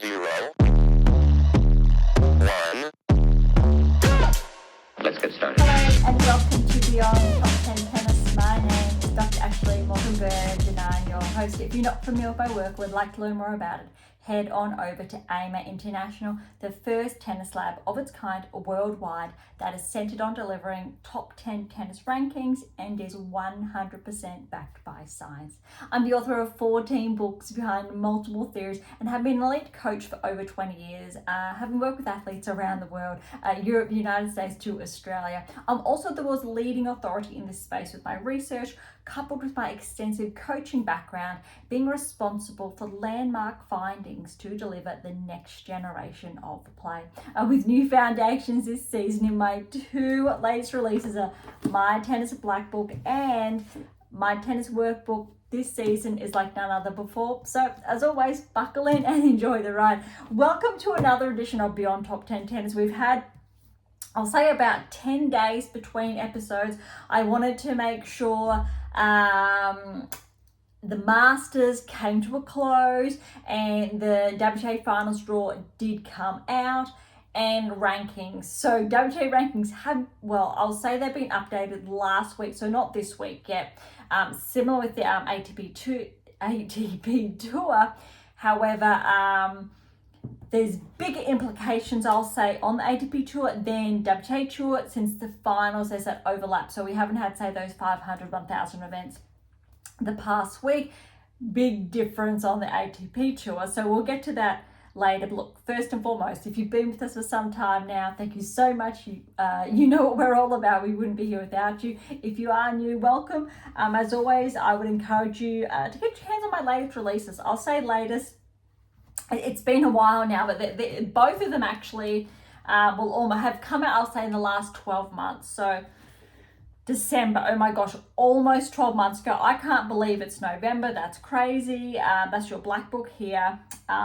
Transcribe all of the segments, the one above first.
0, 1. Let's get started. Hello and welcome to Beyond Top 10 Tennis. My name is Dr. Ashley Berge and I'm your host. If you're not familiar with my work or would like to learn more about it, head on over to AM8 International, the first tennis lab of its kind worldwide that is centered on delivering top 10 tennis rankings and is 100% backed by science. I'm the author of 14 books behind multiple theories and have been an elite coach for over 20 years, having worked with athletes around the world, Europe, the United States to Australia. I'm also the world's leading authority in this space with my research, coupled with my extensive coaching background, being responsible for landmark findings to deliver the next generation of play. With new foundations this season in my two latest releases are My Tennis Black Book and My Tennis Workbook. This season is like none other before. So as always, buckle in and enjoy the ride. Welcome to another edition of Beyond Top 10 Tennis. We've had, I'll say, about 10 days between episodes. I wanted to make sure the Masters came to a close and the WTA Finals draw did come out, and rankings. So WTA rankings have, well, I'll say they've been updated last week, so not this week yet. Similar with the ATP Tour. However, there's bigger implications, I'll say, on the ATP Tour than WTA Tour, since the finals, there's that overlap. So we haven't had, say, those 500, 1,000 events the past week. Big difference on the ATP Tour. So we'll get to that later. But look, first and foremost, if you've been with us for some time now, thank you so much. You know what we're all about. We wouldn't be here without you. If you are new, welcome. As always, I would encourage you to get your hands on my latest releases. I'll say latest. It's been a while now, but both of them actually will almost have come out, I'll say, in the last 12 months. So December, oh my gosh, almost 12 months ago. I can't believe it's November. That's crazy. That's your black book here.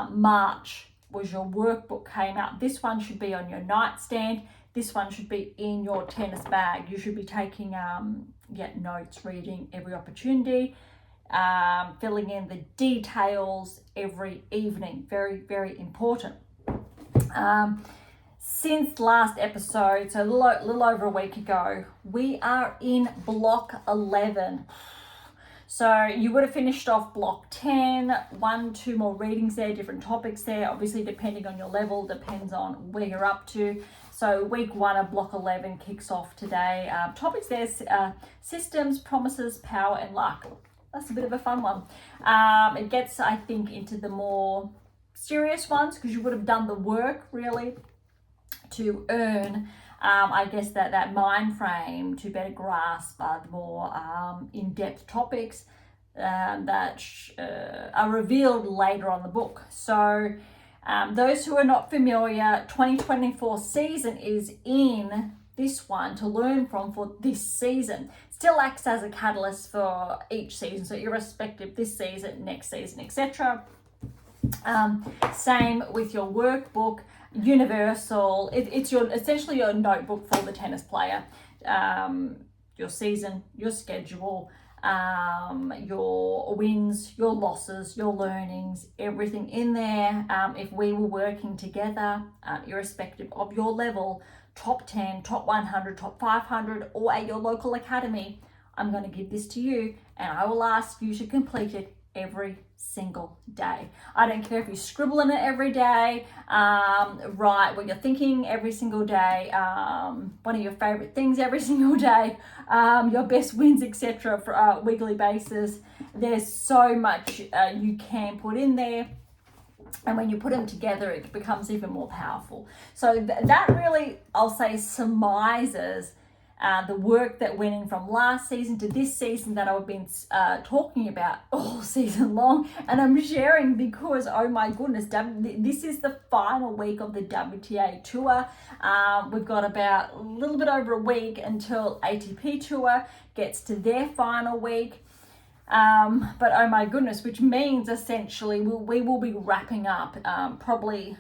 March was your workbook, came out. This one should be on your nightstand. This one should be in your tennis bag. You should be taking notes, reading every opportunity, filling in the details every evening. Very, very important. Since last episode, so a little over a week ago, we are in block 11. So you would have finished off block 10, 2 more readings there, different topics there, obviously depending on your level, depends on where you're up to. So week 1 of block 11 kicks off today. Topics there, systems, promises, power and luck. That's a bit of a fun one. It gets, I think, into the more serious ones because you would have done the work really to earn, I guess, that mind frame to better grasp the more in-depth topics that are revealed later on the book. So those who are not familiar, 2024 season is in this one to learn from for this season. Still acts as a catalyst for each season, so irrespective this season, next season, etc. Same with your workbook. Universal, it's essentially your notebook for the tennis player. Your season, your schedule, your wins, your losses, your learnings, everything in there. If we were working together, irrespective of your level, top 10, top 100, top 500, or at your local academy, I'm going to give this to you and I will ask you to complete it every single day. I don't care if you scribble in it every day, write what you're thinking every single day, one of your favorite things every single day, your best wins, etc. for a weekly basis. There's so much you can put in there. And when you put them together, it becomes even more powerful. So that really, I'll say, surmises the work that went in from last season to this season that I've been talking about all season long. And I'm sharing because, oh my goodness, this is the final week of the WTA Tour. We've got about a little bit over a week until ATP Tour gets to their final week. But oh my goodness, which means essentially we will be wrapping up. Probably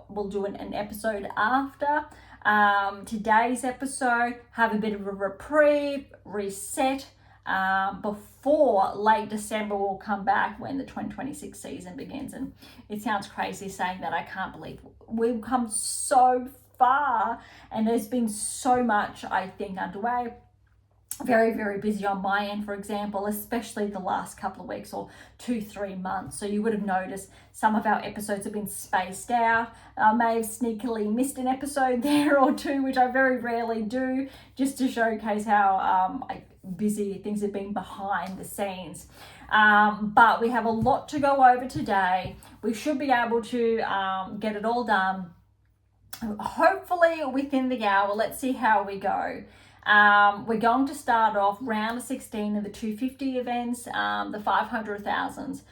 we'll do an episode after today's episode, have a bit of a reprieve, reset, before late December. We'll come back when the 2026 season begins. And it sounds crazy saying that. I can't believe we've come so far, and there's been so much, I think, underway. Very, very busy on my end, for example, especially the last couple of weeks or 2-3 months. So you would have noticed some of our episodes have been spaced out. I may have sneakily missed an episode there or two, which I very rarely do, just to showcase how busy things have been behind the scenes. But we have a lot to go over today. We should be able to get it all done, hopefully within the hour. Let's see how we go. We're going to start off round of 16 of the 250 events, the 500,000s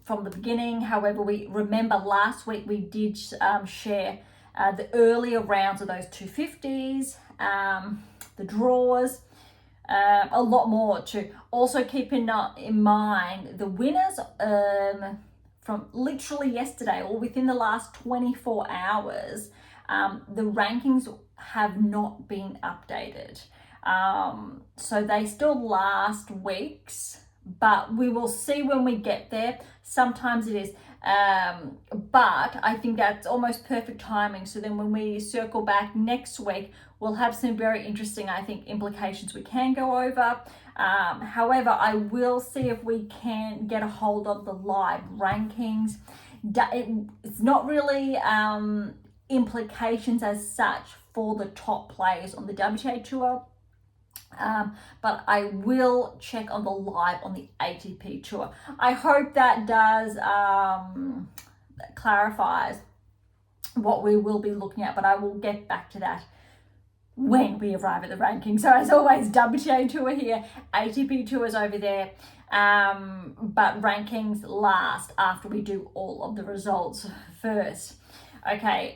from the beginning. However, we remember last week we did share the earlier rounds of those 250s, the draws, a lot more to also keep in mind. The winners from literally yesterday or within the last 24 hours, the rankings have not been updated. So they still last weeks, but we will see when we get there. Sometimes it is, but I think that's almost perfect timing. So then when we circle back next week, we'll have some very interesting, I think, implications we can go over. However, I will see if we can get a hold of the live rankings. It's not really implications as such for the top players on the WTA Tour, but I will check on the live on the ATP Tour. I hope that does clarifies what we will be looking at, but I will get back to that when we arrive at the ranking. So as always, WTA Tour here, ATP Tour is over there, but rankings last after we do all of the results first. Okay,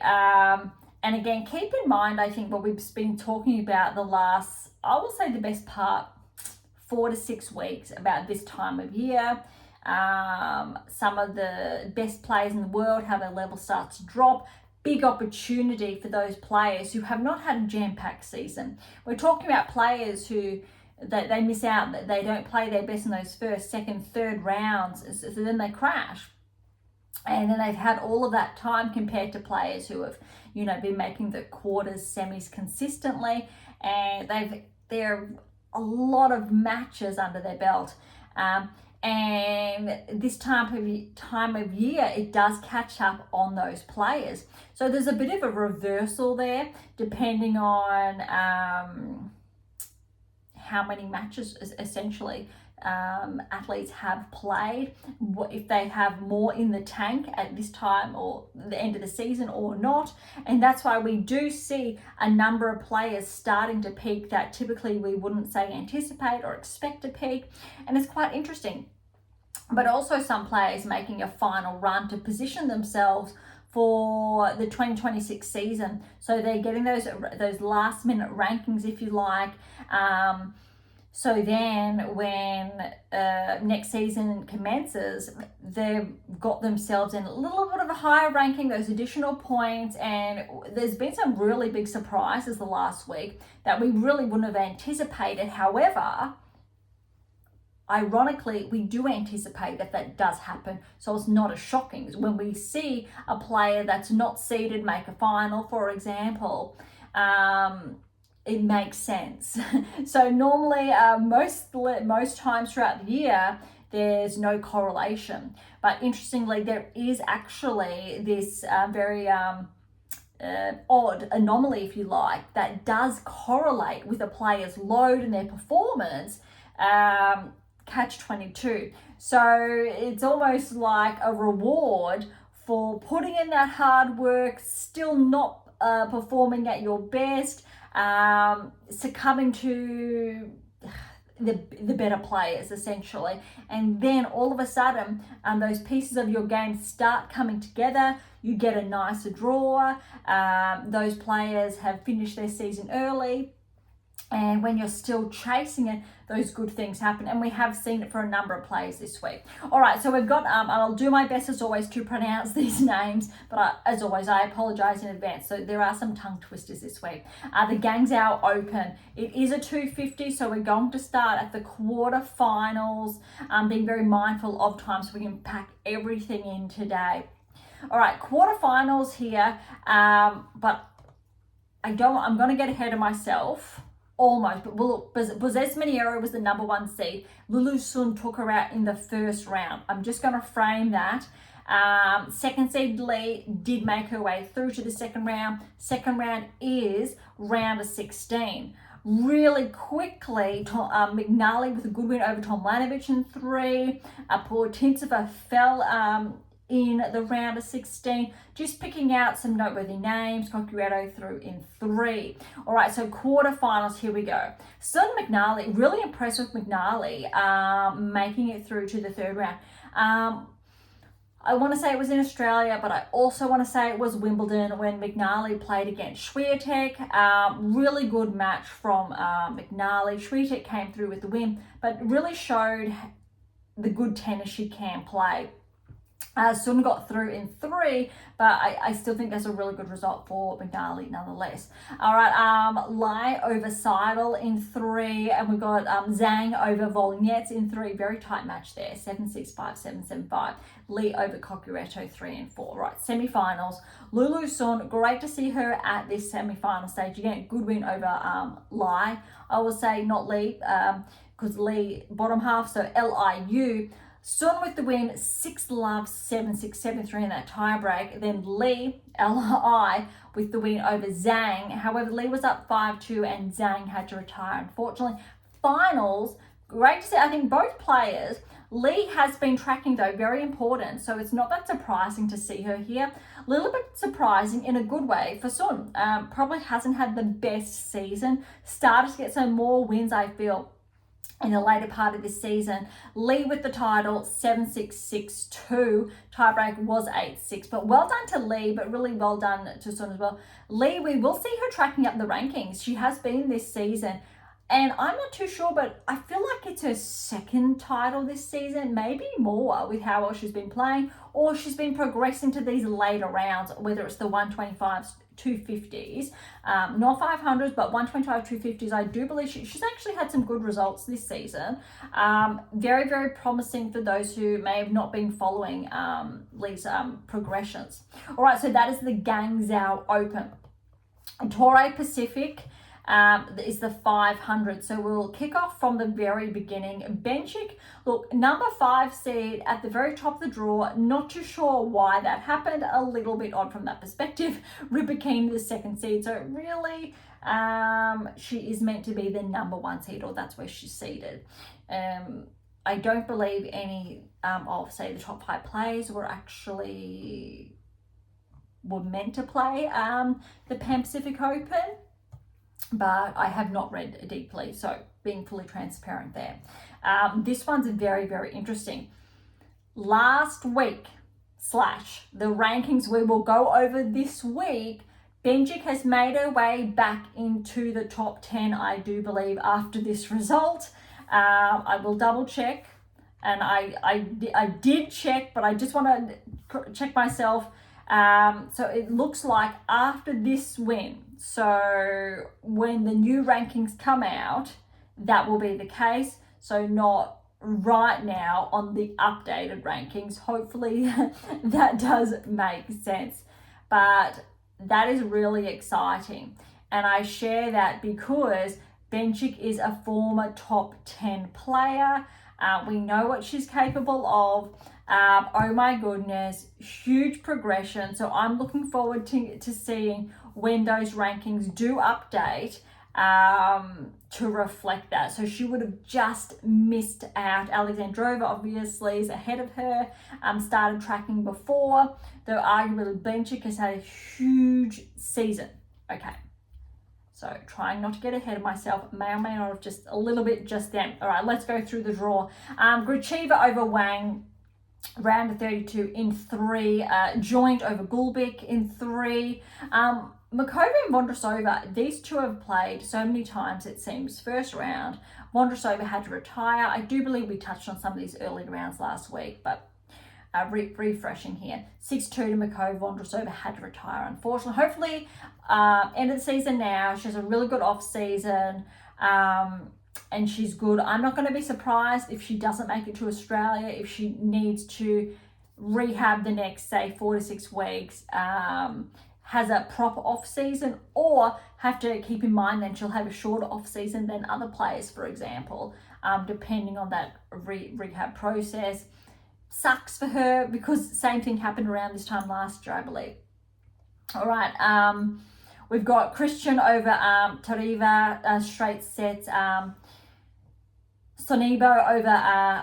and again, keep in mind, I think what we've been talking about the last, I will say the best part, 4 to 6 weeks about this time of year. Some of the best players in the world, how their level starts to drop. Big opportunity for those players who have not had a jam-packed season. We're talking about players who they miss out, that they don't play their best in those first, second, third rounds, so then they crash. And then they've had all of that time compared to players who have, been making the quarters, semis consistently, and there are a lot of matches under their belt. And this time of year, it does catch up on those players. So there's a bit of a reversal there, depending on how many matches essentially athletes have played, if they have more in the tank at this time or the end of the season or not. And that's why we do see a number of players starting to peak that typically we wouldn't say anticipate or expect to peak. And it's quite interesting. But also some players making a final run to position themselves for the 2026 season. So they're getting those last minute rankings, if you like. So then when next season commences, they've got themselves in a little bit of a higher ranking, those additional points. And there's been some really big surprises the last week that we really wouldn't have anticipated. However, ironically, we do anticipate that does happen. So it's not as shocking as when we see a player that's not seeded make a final, for example. It makes sense. So normally, most times throughout the year, there's no correlation. But interestingly, there is actually this very odd anomaly, if you like, that does correlate with a player's load and their performance, catch-22. So it's almost like a reward for putting in that hard work, still not performing at your best, succumbing to the better players essentially, and then all of a sudden those pieces of your game start coming together. You get a nicer draw. Those players have finished their season early, And when you're still chasing it, those good things happen. And we have seen it for a number of players this week. All right, so we've got, I'll do my best as always to pronounce these names, but as always, I apologize in advance. So there are some tongue twisters this week. The Guangzhou Open, it is a 250, so we're going to start at the quarterfinals, being very mindful of time so we can pack everything in today. All right, quarterfinals here, but I'm going to get ahead of myself. Almost, but Moselle Open was the number 1 seed. Lulu Sun took her out in the first round. I'm just going to frame that. Second seed Lee did make her way through to the second round. Second round is round of 16. Really quickly, McNally with a good win over Tomljanovic in 3. Portintseva fell in the round of 16, just picking out some noteworthy names. Cocchiaretto through in 3. All right, so quarterfinals, here we go. Sun McNally, really impressed with McNally making it through to the third round. I want to say it was in Australia, but I also want to say it was Wimbledon when McNally played against Swiatek. Really good match from McNally. Swiatek came through with the win, but really showed the good tennis she can play. Sun got through in 3, but I still think that's a really good result for McNally nonetheless. All right, Lai over Seidel in 3, and we've got Zhang over Volnets in 3. Very tight match there, 7-6, 5-7, 7-5. Lee over Cocchiaretto 3 and 4. Right, semi-finals. Lulu Sun, great to see her at this semi-final stage. Again, good win over Lai. I will say not Lee, because Lee bottom half, so Liu. Sun with the win, 6-love, 7-6, 7-3 in that tie break. Then Lee, Li, with the win over Zhang. However, Lee was up 5-2 and Zhang had to retire, unfortunately. Finals, great to see. I think both players, Lee has been tracking though, very important. So it's not that surprising to see her here. A little bit surprising in a good way for Sun. Probably hasn't had the best season. Started to get some more wins, I feel, in the later part of this season. Lee with the title, 7-6, 6-2. Tiebreak was 8-6, but well done to Lee, but really well done to Sun as well. Lee, we will see her tracking up the rankings. She has been this season, and I'm not too sure, but I feel like it's her second title this season, maybe more with how well she's been playing, or she's been progressing to these later rounds, whether it's the 125s, 250s, not 500s, but 125, 250s. I do believe she's actually had some good results this season. Very, very promising for those who may have not been following Lee's progressions. All right, so that is the Guangzhou Open. Torrey Pacific is the 500. So we'll kick off from the very beginning. Benchik, look, number 5 seed at the very top of the draw. Not too sure why that happened. A little bit odd from that perspective. Rybakina, the 2nd seed. So really, she is meant to be the number 1 seed, or that's where she's seeded. I don't believe any of, say, the top 5 players were meant to play the Pan Pacific Open, but I have not read deeply, so being fully transparent there. This one's very, very interesting. Last week, the rankings we will go over this week, Benchik has made her way back into the top 10, I do believe, after this result. I will double check, and I did check, but I just want to check myself. So it looks like after this win, so when the new rankings come out, that will be the case. So not right now on the updated rankings. Hopefully that does make sense. But that is really exciting. And I share that because Benchik is a former top 10 player. We know what she's capable of. Oh my goodness, huge progression. So I'm looking forward to seeing when those rankings do update to reflect that. So she would have just missed out. Alexandrova obviously is ahead of her, started tracking before, though arguably Benchik has had a huge season. Okay, so trying not to get ahead of myself, may or may not have just a little bit just then. All right, let's go through the draw. Gracheva over Wang, round of 32 in 3. Joint over Gulbik in 3. Makova and Vondrousova, these two have played so many times, it seems. First round, Vondrousova had to retire. I do believe we touched on some of these early rounds last week, but refreshing here. 6-2 to Makova. Vondrousova had to retire, unfortunately. Hopefully, end of the season now. She has a really good off season, and she's good. I'm not going to be surprised if she doesn't make it to Australia, if she needs to rehab the next, say, 4 to 6 weeks, has a proper off season, or have to keep in mind then she'll have a shorter off season than other players, for example, depending on that rehab process. Sucks for her, because same thing happened around this time last year, I believe. All right, we've got Christian over Toriva, straight sets. Sonibo over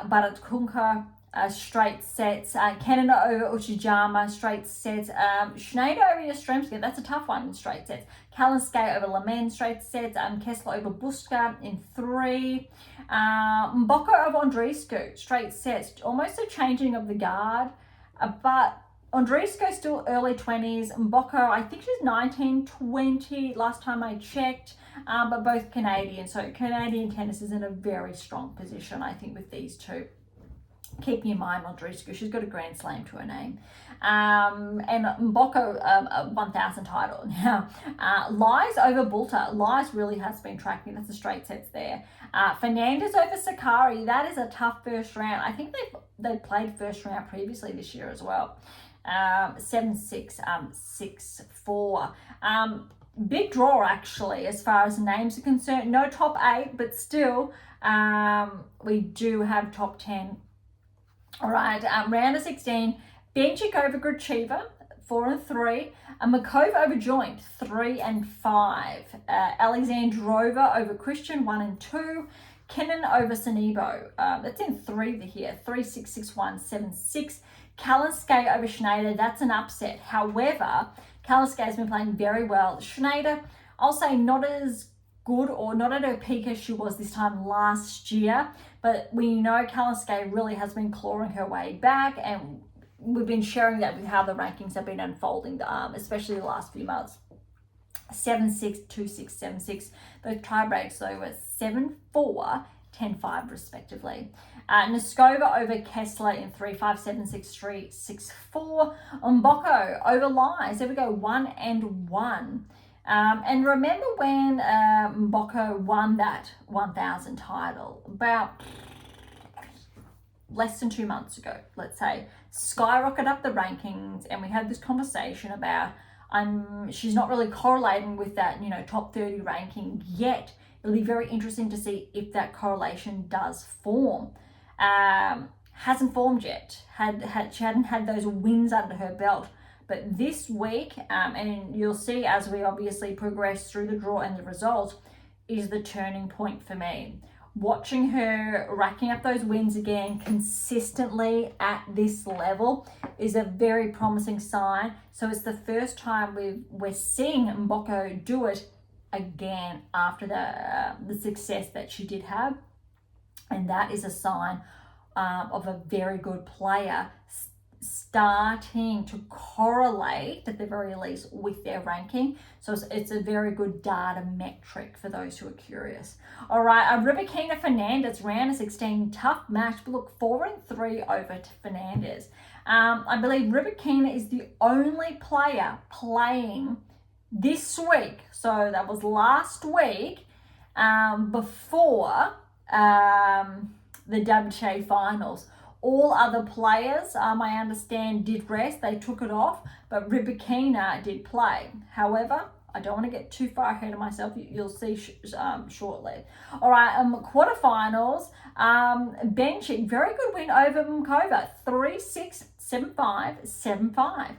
Baratunka, straight sets. Canada over Uchijama, straight sets. Schneider over Yastremski, that's a tough one in straight sets. Kalinske over Lamen, straight sets. Kessler over Buska in 3. Mboko over Andreescu, straight sets. Almost a changing of the guard, but Andreescu still early 20s. Mboko, I think she's 19, 20 last time I checked, but both Canadian. So Canadian tennis is in a very strong position, I think, with these two. Keeping in mind Andreescu, she's got a Grand Slam to her name. And Mboko, 1,000 title. Now, Lies over Bulta. Lies really has been tracking. That's the straight sets there. Fernandez over Sakari. That is a tough first round. I think they played first round previously this year as well. 7-6, 6-4. Big draw, actually, as far as names are concerned. No top 8, but still, we do have top 10. All right, round of 16, Benchik over Gracheva, 4-3, Makova over Joint, 3-5, Alexandrova over Christian, 1-2, Kennan over Sonibo, that's in 3 here, 3-6, 6-1, 7-6, Kalinske over Schneider, that's an upset. However, Kalinske has been playing very well. Schneider, I'll say not as good or not at her peak as she was this time last year, but we know Kalinske really has been clawing her way back, and we've been sharing that with how the rankings have been unfolding, especially the last few months. 7-6, 2-6, 7-6. Those tie breaks though were 7-4, 10-5 respectively. Noskova over Kessler in 3-5, 7-6, 3, 6-4. Mboko over Lies. There we go, 1-1. And remember when Mboko won that 1,000 title, about less than 2 months ago, let's say, skyrocketed up the rankings, and we had this conversation about she's not really correlating with that, top 30 ranking yet. It'll be very interesting to see if that correlation does form. Hasn't formed yet. She hadn't had those wins under her belt. But this week, and you'll see as we obviously progress through the draw and the results, is the turning point for me. Watching her racking up those wins again consistently at this level is a very promising sign. So it's the first time we're seeing Mboko do it again after the success that she did have. And that is a sign of a very good player starting to correlate at the very least with their ranking. So it's a very good data metric for those who are curious. All right, Rybakina Fernandez, round of 16, tough match, but look, 4-3 over to Fernandez. I believe Rybakina is the only player playing this week, so that was last week, before the WTA Finals. All other players, I understand, did rest. They took it off, but Rybakina did play. However, I don't want to get too far ahead of myself. You'll see shortly. All right, quarterfinals. Benchik, very good win over Mkova. 3-6, 7-5, 7-5.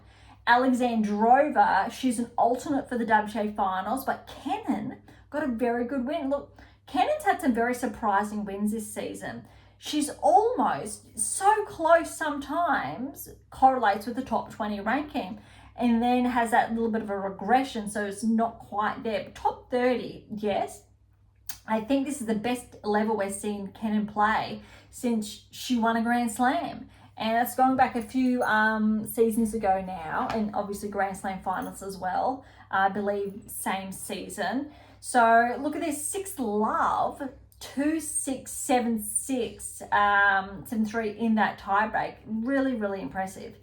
Alexandrova, she's an alternate for the WTA Finals, but Kennan got a very good win. Look, Kennan's had some very surprising wins this season. She's almost so close sometimes, correlates with the top 20 ranking, and then has that little bit of a regression, so it's not quite there. But top 30, yes. I think this is the best level we're seeing Kennan play since she won a Grand Slam. And that's going back a few seasons ago now, and obviously Grand Slam finals as well. I believe same season. So look at this, 6-love, 2-6, 7-6, 7-3 in that tiebreak. Really, really impressive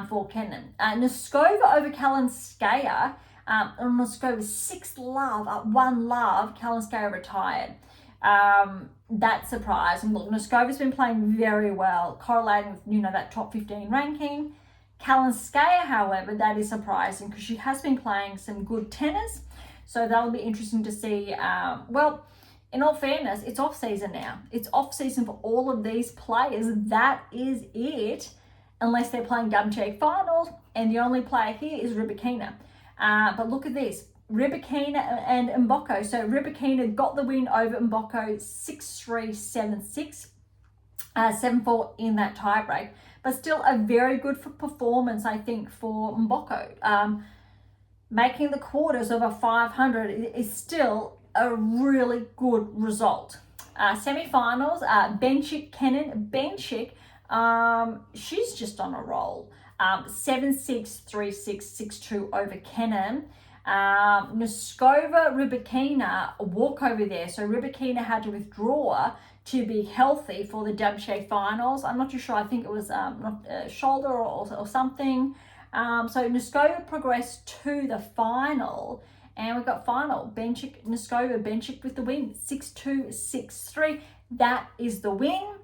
for Kenin. Noskova over Kalinskaya. Noskova 6-love, 1-love. Kalinskaya retired. That surprise. And look, Noskova's been playing very well, correlating with, that top 15 ranking. Kalinskaya, however, that is surprising because she has been playing some good tennis. So that'll be interesting to see. Well, in all fairness, it's off season now. It's off season for all of these players. That is it, unless they're playing WTA Finals, and the only player here is Rybakina. But look at this, Rybakina and Mboko. So Rybakina got the win over Mboko 6-3, 7-6, 7-4 in that tiebreak. But still a very good performance, I think, for Mboko. Making the quarters over 500 is still a really good result. Semi-finals, Bencic, Kenin. Bencic, she's just on a roll. 7-6, 3-6, 6-2 over Kenin. Noskova, Rybakina, a walkover there. So Rybakina had to withdraw to be healthy for the WTA Finals. I'm not too sure. I think it was shoulder or something. So Noskova progressed to the final, and we've got final. Bencic, Noskova, Bencic with the win, 6-2, 6-3. That is the win.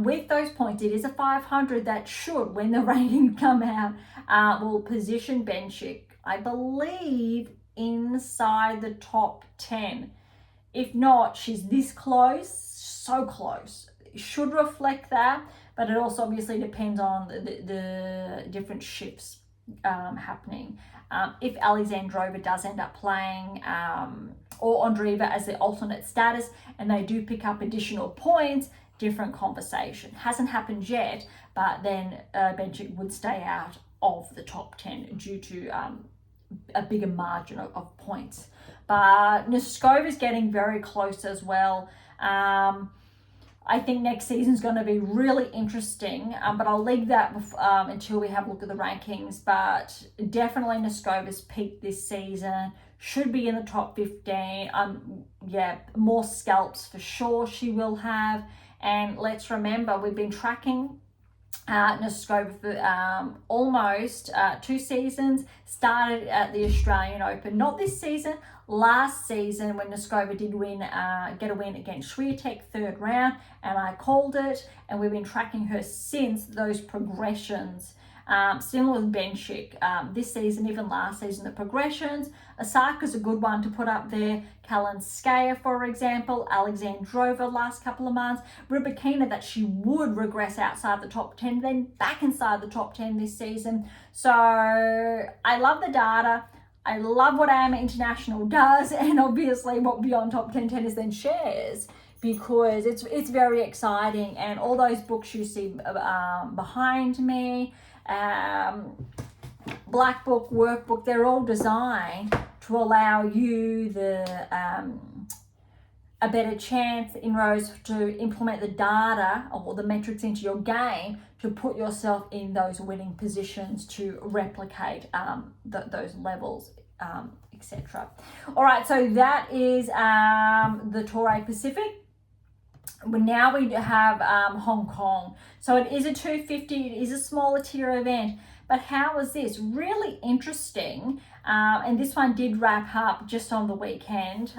With those points, it is a 500 that should, when the rating come out, will position Bencic, I believe, inside the top 10. If not, she's this close, so close. It should reflect that, but it also obviously depends on the different shifts happening. If Alexandrova does end up playing, or Andreeva as the alternate status, and they do pick up additional points, different conversation. Hasn't happened yet, but then Bencic would stay out of the top 10 due to a bigger margin of points. But Noskova is getting very close as well. I think next season is going to be really interesting, but I'll leave that until we have a look at the rankings. But definitely Noskova's peaked this season, should be in the top 15. More scalps for sure she will have. And let's remember, we've been tracking Noskova for almost 2 seasons. Started at the Australian Open, not this season, last season, when Noskova did get a win against Swiatek, 3rd round, and I called it, and we've been tracking her since those progressions. Similar with Bencic, this season, even last season, the progressions. Osaka's a good one to put up there. Kalinskaya, for example. Alexandrova last couple of months. Rybakina, that she would regress outside the top 10, then back inside the top 10 this season. So I love the data. I love what AM8 International does, and obviously what Beyond Top 10 Tennis then shares, because it's very exciting. And all those books you see behind me, Black Book, Workbook, they're all designed to allow you a better chance, inroads, to implement the data or the metrics into your game to put yourself in those winning positions to replicate those levels, etc. All right, so that is the Tour A Pacific. Now we have Hong Kong. So it is a 250, it is a smaller tier event. But how was this? Really interesting. And this one did wrap up just on the weekend,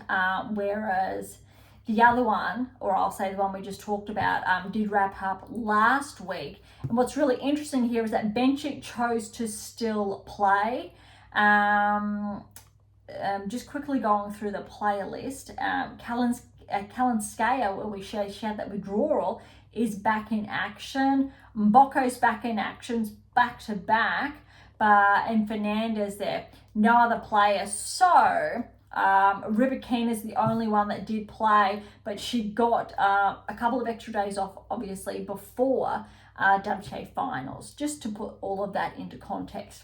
whereas the other one, or I'll say the one we just talked about, did wrap up last week. And what's really interesting here is that Bencic chose to still play. Just quickly going through the player list, Kalinskaya, where she had that withdrawal, is back in action. Mboko's back in actions, back to back, and Fernandez there. No other player. So Rybakina is the only one that did play, but she got a couple of extra days off, obviously, before WTA Finals, just to put all of that into context.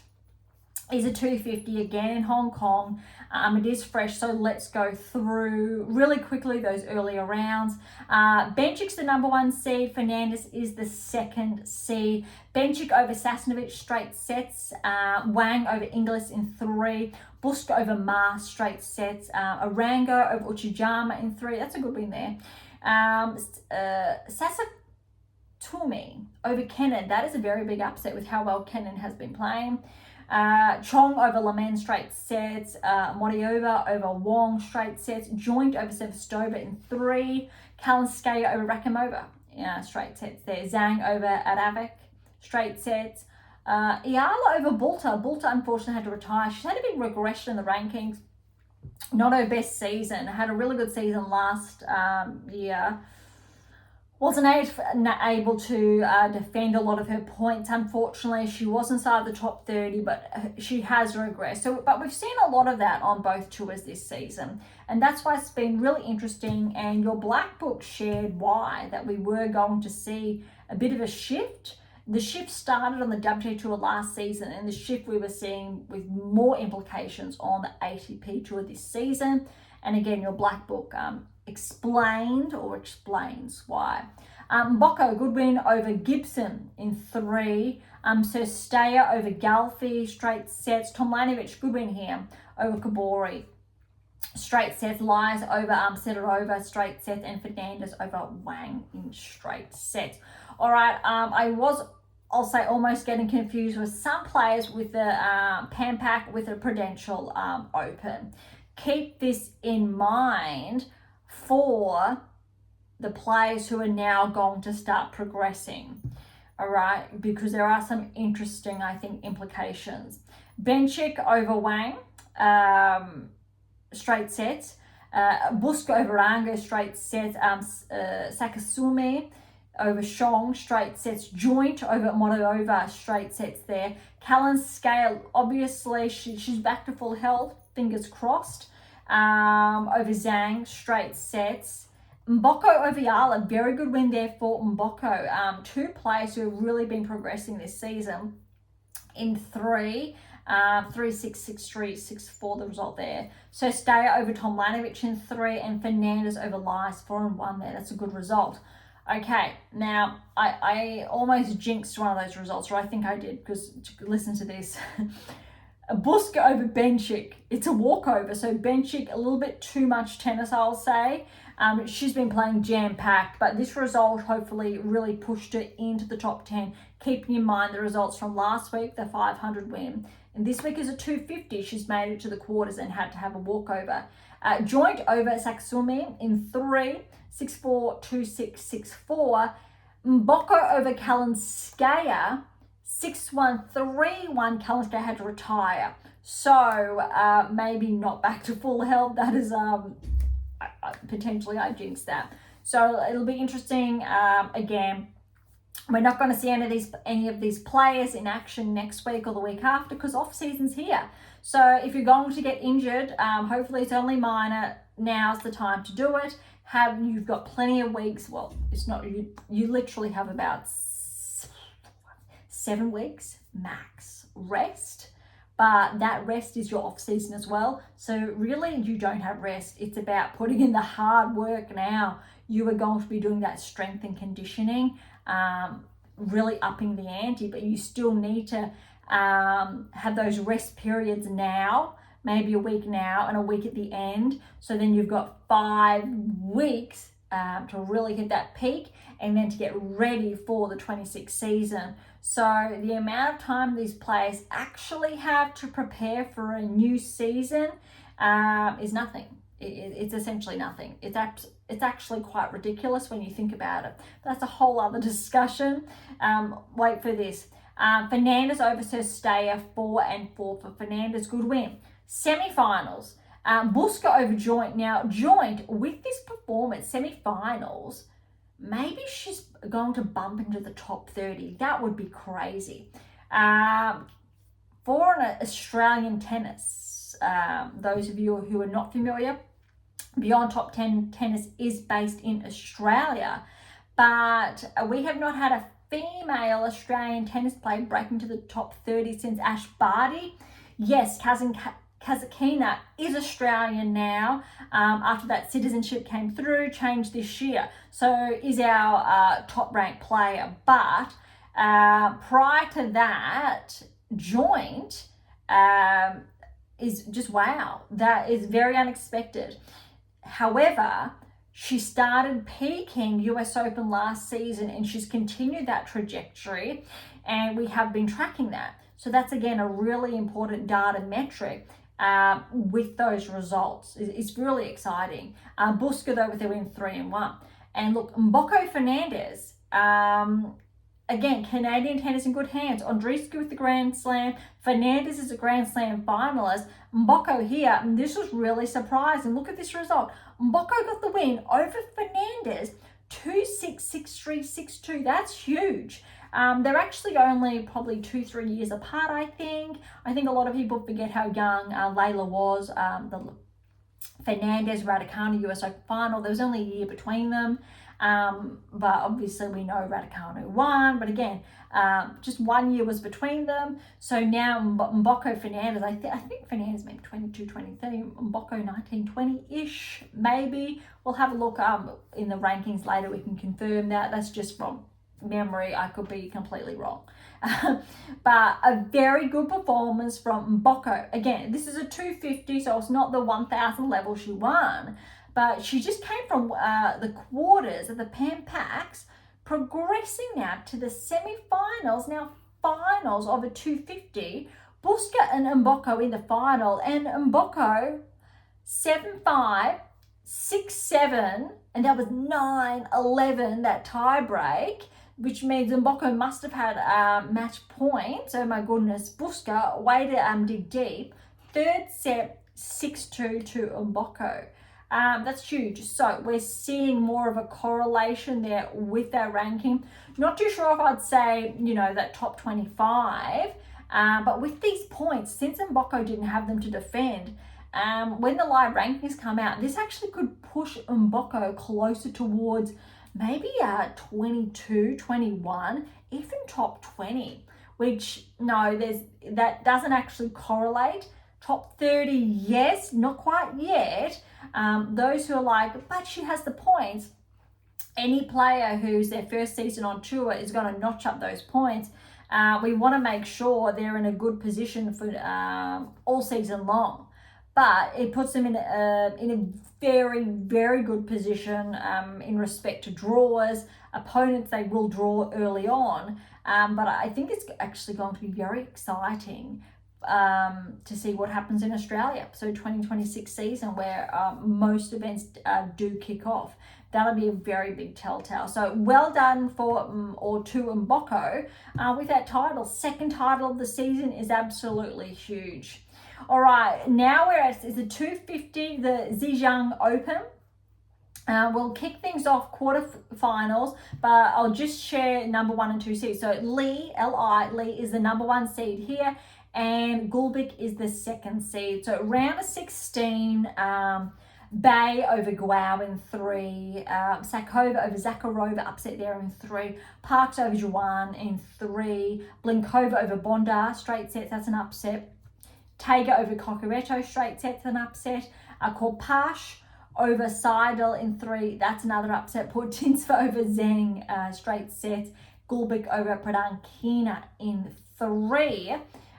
is a 250 again in Hong Kong. It is fresh, so let's go through really quickly those earlier rounds. Benchik's the number 1 seed. Fernandez is the 2nd seed. Benchik over Sasnovich, straight sets. Wang over Inglis in 3. Buska over Ma, straight sets. Arango over Uchijama in 3. That's a good win there. Sasatumi over Kenin. That is a very big upset with how well Kenin has been playing. Chong over Lamen, straight sets. Moriova over Wong, straight sets. Joint over Sevastova in 3. Kalinskaya over Rakimova, straight sets there. Zhang over Adavik, straight sets. Iala over Bulta. Bulta unfortunately had to retire. She's had a big regression in the rankings. Not her best season. Had a really good season last year. Wasn't able to defend a lot of her points. Unfortunately, she was inside the top 30, but she has regressed. But we've seen a lot of that on both tours this season. And that's why it's been really interesting. And your Black Book shared why, that we were going to see a bit of a shift. The shift started on the WTA Tour last season, and the shift we were seeing with more implications on the ATP Tour this season. And again, your Black Book explains why. Mboko, good win over Gibson in 3. Sersteya over Galfi, straight sets. Tomljanovic, good win here over Kabori, straight sets. Lies over Sedorova, straight sets. And Fernandez over Wang in straight sets. All right, I'll say almost getting confused with some players with the Pan Pac with the Prudential Open. Keep this in mind for the players who are now going to start progressing, all right, because there are some interesting, I think, implications. Benchik over Wang, straight sets. Buska over Rango, straight sets. Sakasume over Shong, straight sets. Joint over Morova, straight sets there. Kalinskaya, obviously, she's back to full health, fingers crossed. Over Zhang, straight sets. Mboko over Yala, very good win there for Mboko. 2 players who have really been progressing this season in 3. 3-6, 6-3, 6-4 the result there. So Staya over Tomljanovic in 3, and Fernandez over Lies 4-1 there. That's a good result. Okay, now I almost jinxed one of those results, or I think I did, because listen to this. Buska over Benchik, it's a walkover. So Benchik, a little bit too much tennis, I'll say. She's been playing jam-packed, but this result hopefully really pushed her into the top 10. Keeping in mind the results from last week, the 500 win. And this week is a 250. She's made it to the quarters and had to have a walkover. Joint over Saksumi in 3, 6-4, 2-6, 6-4. Mboko over Kalinskaya, 6-1, 3-1. Kalinskaya had to retire. So maybe not back to full health. That is potentially I jinxed that. So it'll be interesting. Again, we're not going to see any of these players in action next week or the week after, because off season's here. So if you're going to get injured, hopefully it's only minor. Now's the time to do it. You've got plenty of weeks. Well, it's not. You literally have about 7 weeks max rest. But that rest is your off season as well. So really you don't have rest. It's about putting in the hard work now. You are going to be doing that strength and conditioning, really upping the ante, but you still need to have those rest periods now, maybe a week now and a week at the end. So then you've got 5 weeks to really hit that peak and then to get ready for the 26 season. So the amount of time these players actually have to prepare for a new season is nothing. It's essentially nothing. It's actually quite ridiculous when you think about it. That's a whole other discussion. Wait for this. Fernandez over Sersteya, 4-4 for Fernandez. Good win. Semi-finals. Buska over Joint. Now, Joint, with this performance, semi-finals, maybe she's going to bump into the top 30. That would be crazy. For an Australian tennis, those of you who are not familiar, Beyond Top 10 Tennis is based in Australia, but we have not had a female Australian tennis player breaking to the top 30 since Ash Barty. Yes, Kazatkina is Australian now after that citizenship came through, changed this year. So is our top ranked player. But prior to that, joint is just wow. That is very unexpected. However, she started peaking US Open last season and she's continued that trajectory, and we have been tracking that. So that's again a really important data metric with those results. It's really exciting. Buska though with their win 3-1. And look, Mboko Fernandez, again, Canadian tennis in good hands. Andreescu with the Grand Slam. Fernandez is a Grand Slam finalist. Mboko here, and this was really surprising. Look at this result. Mboko got the win over Fernandez, 2-6, 6-3, 6-2. That's huge. They're actually only probably 2-3 years apart, I think. I think a lot of people forget how young Layla was. The Fernandez Raducanu US Open final, there was only a year between them. But obviously we know Raducanu won, but again, just 1 year was between them. So now Mboko Fernandez, I think Fernandez maybe 22, 23, Mboko 19, 20-ish, maybe. We'll have a look in the rankings later, we can confirm that. That's just from memory, I could be completely wrong. But a very good performance from Mboko. Again, this is a 250, so it's not the 1,000 level she won, but she just came from the quarters of the Pan Pacs, progressing now to the semi-finals, now finals of a 250. Buska and Mboko in the final, and Mboko 7-5, 6-7, and that was 9-11, that tie break, which means Mboko must have had match points. Oh my goodness, Buska, way to dig deep. Third set, 6-2 to Mboko. That's huge. So we're seeing more of a correlation there with that ranking. Not too sure if I'd say, that top 25, but with these points, since Mboko didn't have them to defend, when the live rankings come out, this actually could push Mboko closer towards maybe 22, 21, even top 20, which that doesn't actually correlate. Top 30, yes, not quite yet. Those who are like, but she has the points. Any player who's their first season on tour is going to notch up those points. We want to make sure they're in a good position for all season long. But it puts them in a very, very good position in respect to draws. Opponents they will draw early on. But I think it's actually going to be very exciting to see what happens in Australia. So 2026 season where most events do kick off. That'll be a very big telltale. So well done to Mboko with that title. Second title of the season is absolutely huge. All right, now we're at the 250, the Zhejiang Open. We'll kick things off quarterfinals, but I'll just share number 1 and 2 seeds. So Lee is the number 1 seed here, and Gulbik is the 2nd seed. So round of 16, Bay over Guo in 3, Sakova over Zakharova, upset there in 3, Parks over Juan in 3, Blinkova over Bondar, straight sets, that's an upset. Tega over Kokoreto, straight sets, an upset. Korpash over Seidel in 3, that's another upset. Putintseva over Zeng, straight sets. Gulbik over Pradankina in 3.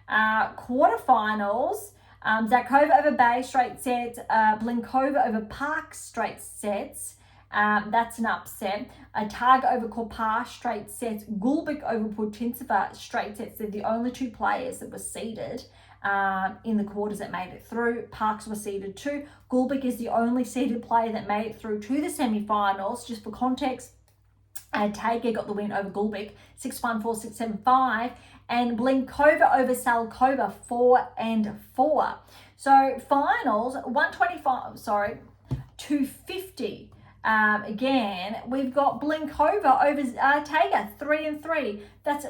Quarterfinals, Zakova over Bay, straight sets. Blinkova over Park, straight sets. That's an upset. Targa over Korpash, straight sets. Gulbik over Putintseva, straight sets. They're the only 2 players that were seeded in the quarters that made it through. Parks was seeded too. Gulbik is the only seeded player that made it through to the semi-finals. Just for context, Tega got the win over Gulbik, 6-1, 4-6, 7-5. And Blinkova over Salkova, 4-4. So finals, 250. Again, we've got Blinkova over Tega, 3-3. That's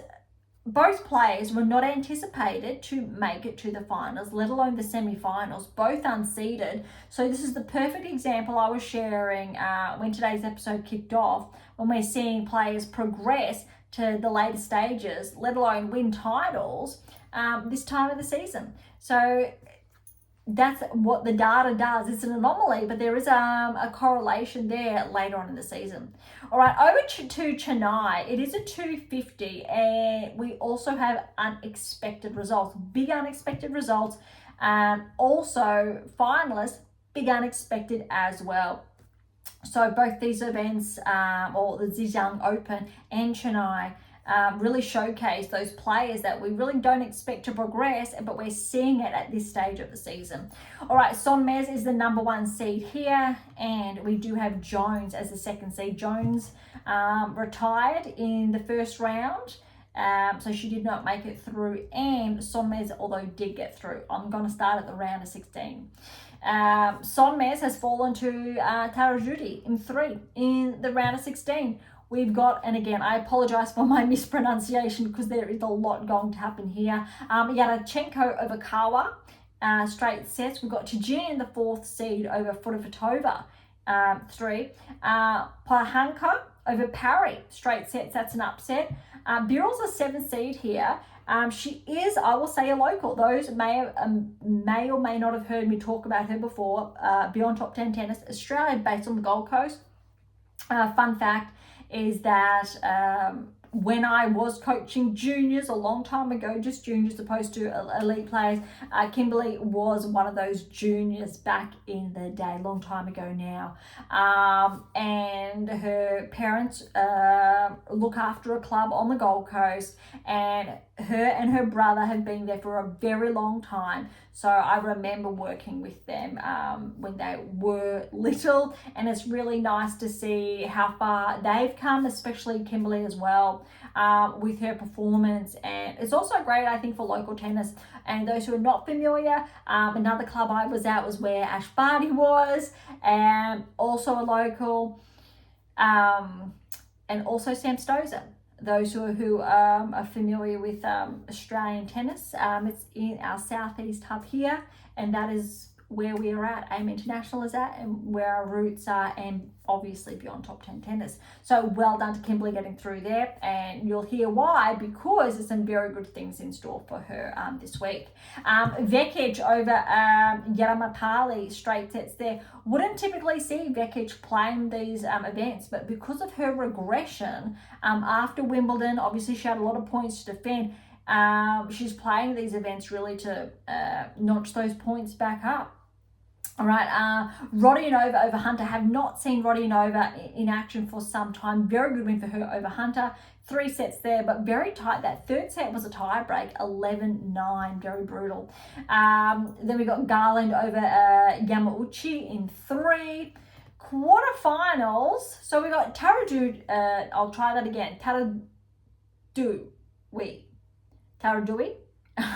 both players were not anticipated to make it to the finals, let alone the semi-finals, both unseeded. So this is the perfect example I was sharing when today's episode kicked off, when we're seeing players progress to the later stages, let alone win titles this time of the season. So that's what the data does. It's an anomaly, but there is a correlation there later on in the season. All right, over to Chennai. It is a 250, and we also have unexpected results, big unexpected results. Also, finalists, big unexpected as well. So both these events, or the Zhejiang Open and Chennai, really showcase those players that we really don't expect to progress, but we're seeing it at this stage of the season. All right, Sonmez is the number 1 seed here, and we do have Jones as the 2nd seed. Jones retired in the first round, so she did not make it through, and Sonmez, although did get through. I'm going to start at the round of 16. Sonmez has fallen to Tara Judy in 3 in the round of 16. We've got, and again, I apologize for my mispronunciation because there is a lot going to happen here. Yadchenko over Kawa, straight sets. We've got Tijin, the 4th seed, over Fudovitova, 3. Pohanka over Parry, straight sets. That's an upset. Birrell's a 7th seed here. She is, I will say, a local. Those may or may not have heard me talk about her before. Beyond Top 10 Tennis Australia, based on the Gold Coast. Fun fact is that when I was coaching juniors a long time ago, just juniors opposed to elite players, Kimberly was one of those juniors back in the day, long time ago now. And her parents look after a club on the Gold Coast, and her brother have been there for a very long time. So I remember working with them when they were little, and it's really nice to see how far they've come, especially Kimberly as well, with her performance. And it's also great, I think, for local tennis. And those who are not familiar, another club I was at was where Ash Barty was, and also a local, and also Sam Stosur. Those who are familiar with Australian tennis, it's in our southeast hub here, and that is where we are at. AM8 International is at, and where our roots are, and obviously Beyond Top 10 Tennis. So well done to Kimberly getting through there, and you'll hear why, because there's some very good things in store for her this week. Vekic over Yaramapali, straight sets there. Wouldn't typically see Vekic playing these events, but because of her regression after Wimbledon, obviously she had a lot of points to defend. She's playing these events really to notch those points back up. All right, Rodionova over Hunter. Have not seen Rodionova in action for some time. Very good win for her over Hunter. 3 sets there, but very tight. That 3rd set was a tie break, 11-9, very brutal. Then we got Garland over Yamauchi in 3. Quarterfinals. So we got Taradui. I'll try that again. Taradui.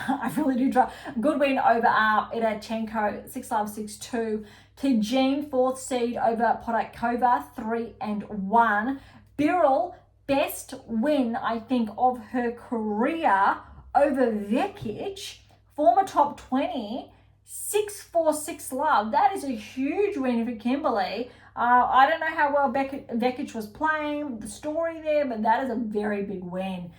I really do try. Good win over Idachenko, 6-love, 6-2. Tijin, 4th seed over Podakova, 3-1. Birrell, best win, I think, of her career over Vekic, former top 20, 6-4, 6-love. That is a huge win for Kimberly. I don't know how well Vekic was playing, the story there, but that is a very big win.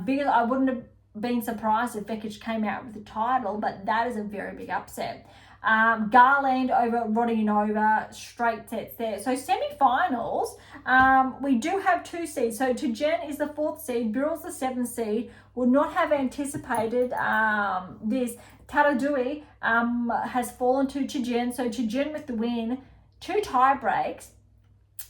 Because I wouldn't have been surprised if Vekic came out with the title, but that is a very big upset. Garland over Rodionova, straight sets there. So semi-finals, we do have 2 seeds. So Tijin is the 4th seed, Birrell's the 7th seed. Would not have anticipated this. Taradui has fallen to Tijin. So Tijin with the win, 2 tie breaks,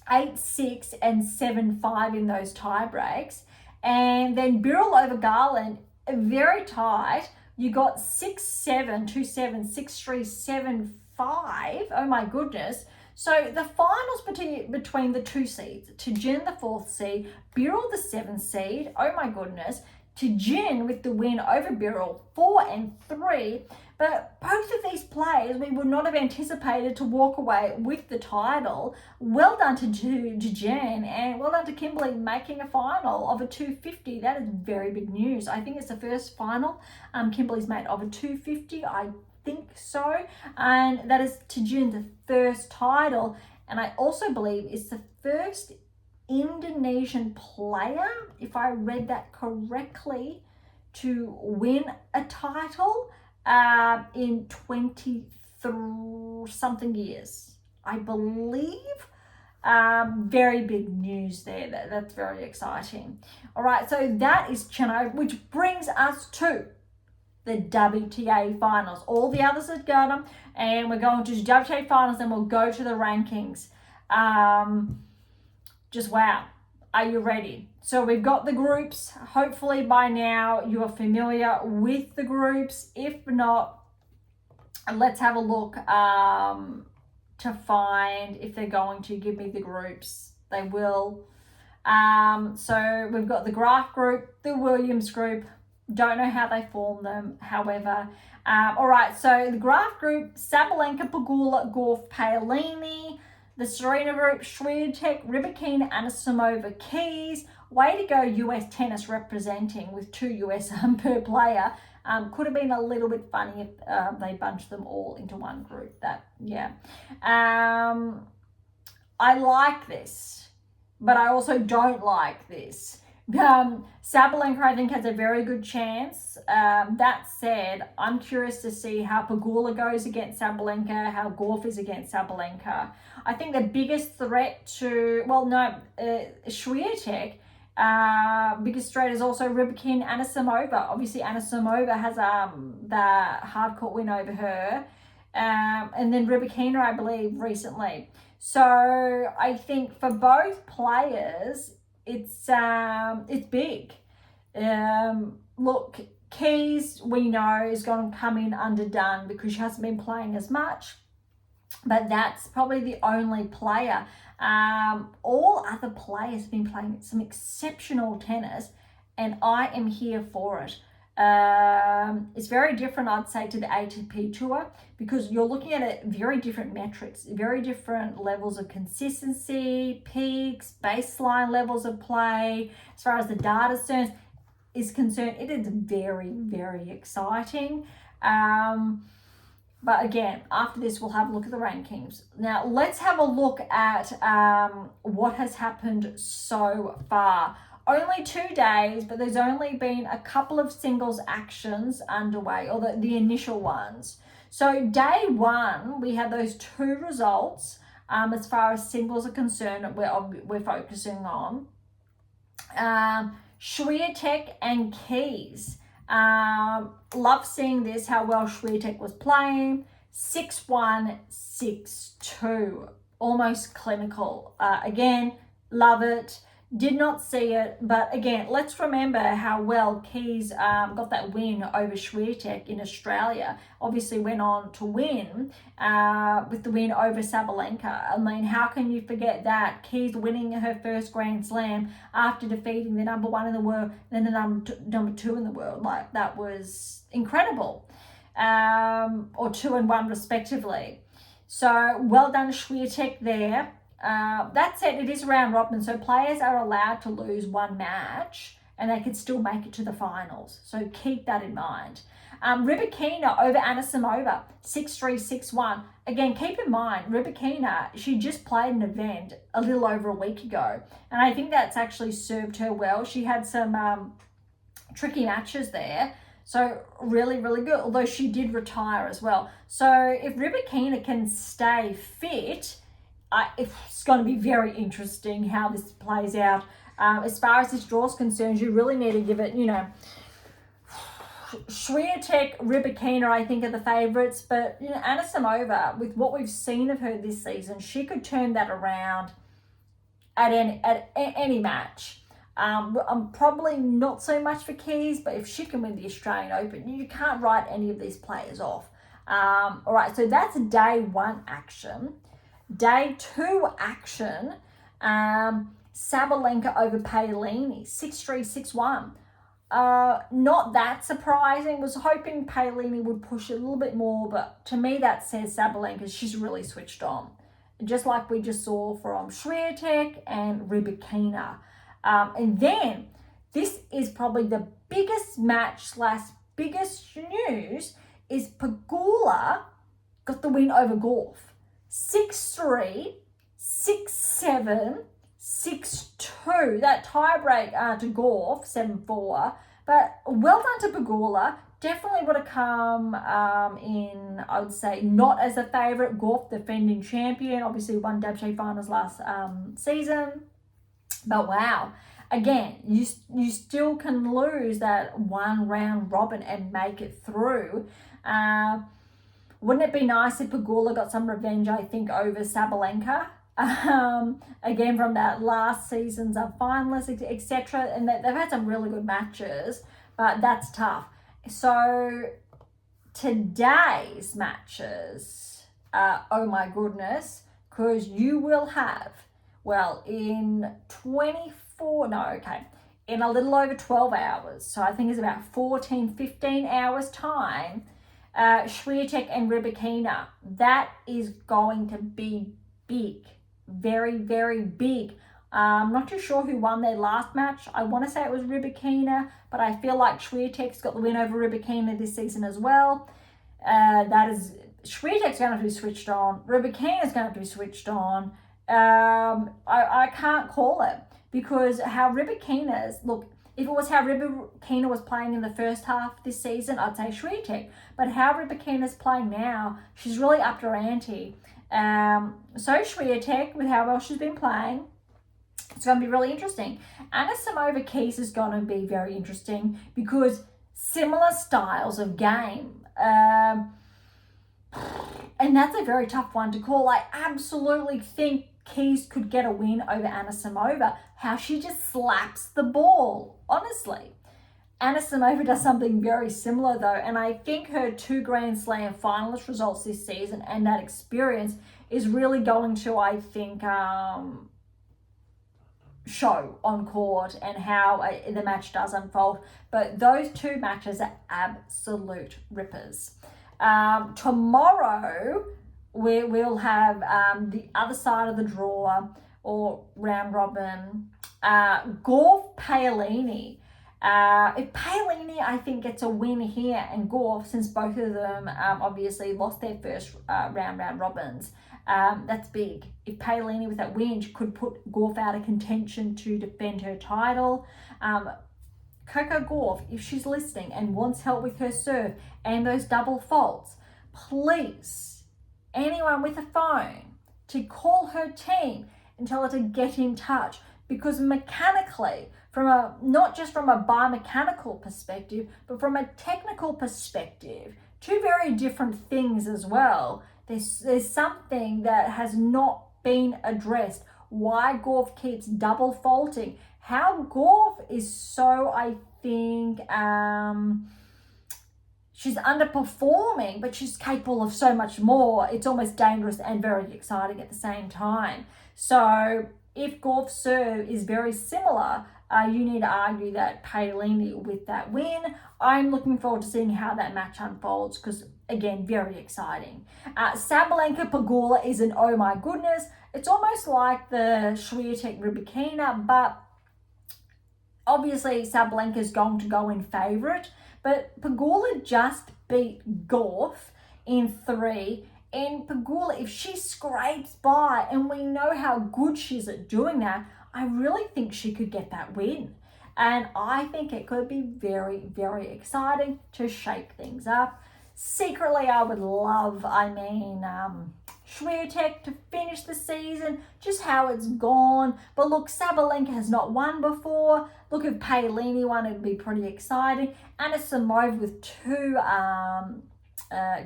8-6 and 7-5 in those tie breaks. And then Birrell over Garland, very tight. You got 6-7, 2-7, 6-3, 7-5. Oh my goodness. So the finals between the 2 seeds, Tijin the 4th seed, Birrell the 7th seed. Oh my goodness. Tijin with the win over Birrell, 4-3. But both of these players we would not have anticipated to walk away with the title. Well done to Tijin, and well done to Kimberly making a final of a 250. That is very big news. I think it's the first final Kimberly's made of a 250. I think so. And that is Tijin, the first title. And I also believe it's the first Indonesian player, if I read that correctly, to win a title in 23 something years, I believe. Very big news there. That's very exciting. All right, so that is Chino, which brings us to the WTA Finals. All the others have got them, and we're going to the WTA Finals, and we'll go to the rankings. Just wow. Are you ready? So we've got the groups. Hopefully by now you are familiar with the groups. If not, let's have a look to find if they're going to give me the groups. They will. So we've got the Graf group, the Williams group. Don't know how they form them, however. All right, so the Graf group, Sabalenka, Pegula, Gauff, Paolini. The Serena group, Swiatek, Rybakina, Anisimova, Keys. Way to go, US tennis representing with 2 US per player. Could have been a little bit funny if they bunched them all into one group. I like this, but I also don't like this. Sabalenka, I think, has a very good chance. That said, I'm curious to see how Pegula goes against Sabalenka, how Gauff is against Sabalenka. I think the biggest threat to, Swiatek, biggest threat is also Rybakina, Anisimova. Obviously, Anisimova has the hardcourt win over her, and then Rybakina, I believe, recently. So I think for both players, it's big. Look, Keys, we know, is going to come in underdone because she hasn't been playing as much. But that's probably the only player. All other players have been playing some exceptional tennis, and I am here for it. It's very different, I'd say, to the ATP Tour because you're looking at it very different metrics, very different levels of consistency, peaks, baseline levels of play. As far as the data is concerned, it is very, very exciting. But again, after this, we'll have a look at the rankings. Now, let's have a look at what has happened so far. Only 2 days, but there's only been a couple of singles actions underway, or the initial ones. So day one, we had those 2 results as far as singles are concerned we're focusing on. Swiatek and Keys. Love seeing this, how well Swiatek was playing. 6-1, 6-2. Almost clinical. Again, love it. Did not see it, but again, let's remember how well Keys got that win over Swiatek in Australia. Obviously went on to win with the win over Sabalenka. I mean, how can you forget that? Keys winning her first Grand Slam after defeating the number 1 in the world and the number 2 in the world. Like, that was incredible. Or 2 and 1 respectively. So well done, Swiatek there. That said, it is round robin, so players are allowed to lose 1 match and they could still make it to the finals. So keep that in mind. Rybakina over Anisimova, 6-3, 6-1. Again, keep in mind, Rybakina, she just played an event a little over a week ago, and I think that's actually served her well. She had some tricky matches there. So really, really good, although she did retire as well. So if Rybakina can stay fit, it's going to be very interesting how this plays out. As far as this draw is concerned, you really need to give it, Swiatek, Rybakina, I think, are the favourites. But, Anisimova, with what we've seen of her this season, she could turn that around at any match. I'm probably not so much for Keys, but if she can win the Australian Open, you can't write any of these players off. All right, so that's day 1 action. Day 2 action, Sabalenka over Paolini, 6-3, 6-1. Not that surprising. Was hoping Paolini would push a little bit more, but to me that says Sabalenka, she's really switched on. Just like we just saw from Swiatek and Rybakina. And then, this is probably the biggest match / biggest news, is Pegula got the win over Gauff. 6-3, 6-7, 6-2. That tiebreak to Gauff, 7-4. But well done to Pegula. Definitely would have come in, I would say, not as a favourite. Gauff, defending champion, obviously won WTA Finals last season. But wow, again, you still can lose that one round robin and make it through. Wouldn't it be nice if Pegula got some revenge, I think, over Sabalenka? Again, from that last season's finalist, etc. And they've had some really good matches, but that's tough. So today's matches, oh my goodness, because you will have, well, in in a little over 12 hours, so I think it's about 15 hours time, Swiatek and Rybakina. That is going to be big, very, very big. I'm not too sure who won their last match. I want to say it was Rybakina, but I feel like Swiatek's got the win over Rybakina this season as well. Swiatek's going to have to be switched on. Rybakina's going to have to be switched on. I can't call it, because how Rybakina's, look, if it was how Rybakina was playing in the first half this season, I'd say Swiatek. But how Rybakina's playing now, she's really upped her ante. So Swiatek, with how well she's been playing, it's going to be really interesting. Anisimova Keys is going to be very interesting because similar styles of game. And that's a very tough one to call. I absolutely think Keys could get a win over Anisimova. How she just slaps the ball, honestly. Anisimova does something very similar though, and I think her 2 Grand Slam finalist results this season and that experience is really going to, I think, show on court and how the match does unfold. But those 2 matches are absolute rippers. Tomorrow we'll have the other side of the draw, or round robin, Gauff Paolini. If Paolini, I think, gets a win here, and Gauff, since both of them obviously lost their first round robins, that's big. If Paolini with that win could put Gauff out of contention to defend her title. Coco Gauff, if she's listening and wants help with her serve and those double faults, please, anyone with a phone, to call her team and tell her to get in touch, because mechanically, not just from a biomechanical perspective, but from a technical perspective, 2 very different things as well. There's something that has not been addressed. Why Gauff keeps double faulting. How Gauff is so, I think, she's underperforming, but she's capable of so much more. It's almost dangerous and very exciting at the same time. So if Gauff's serve is very similar, you need to argue that Paolini with that win. I'm looking forward to seeing how that match unfolds because, again, very exciting. Sabalenka Pegula is an oh my goodness. It's almost like the Swiatek Rybakina, but obviously Sabalenka is going to go in favourite. But Pegula just beat Gauff in 3. And Pegula, if she scrapes by, and we know how good she is at doing that, I really think she could get that win. And I think it could be very, very exciting to shake things up. Secretly, I would love, Swiatek to finish the season, just how it's gone. But look, Sabalenka has not won before. Look, if Paolini won, it'd be pretty exciting. Anisimova with 2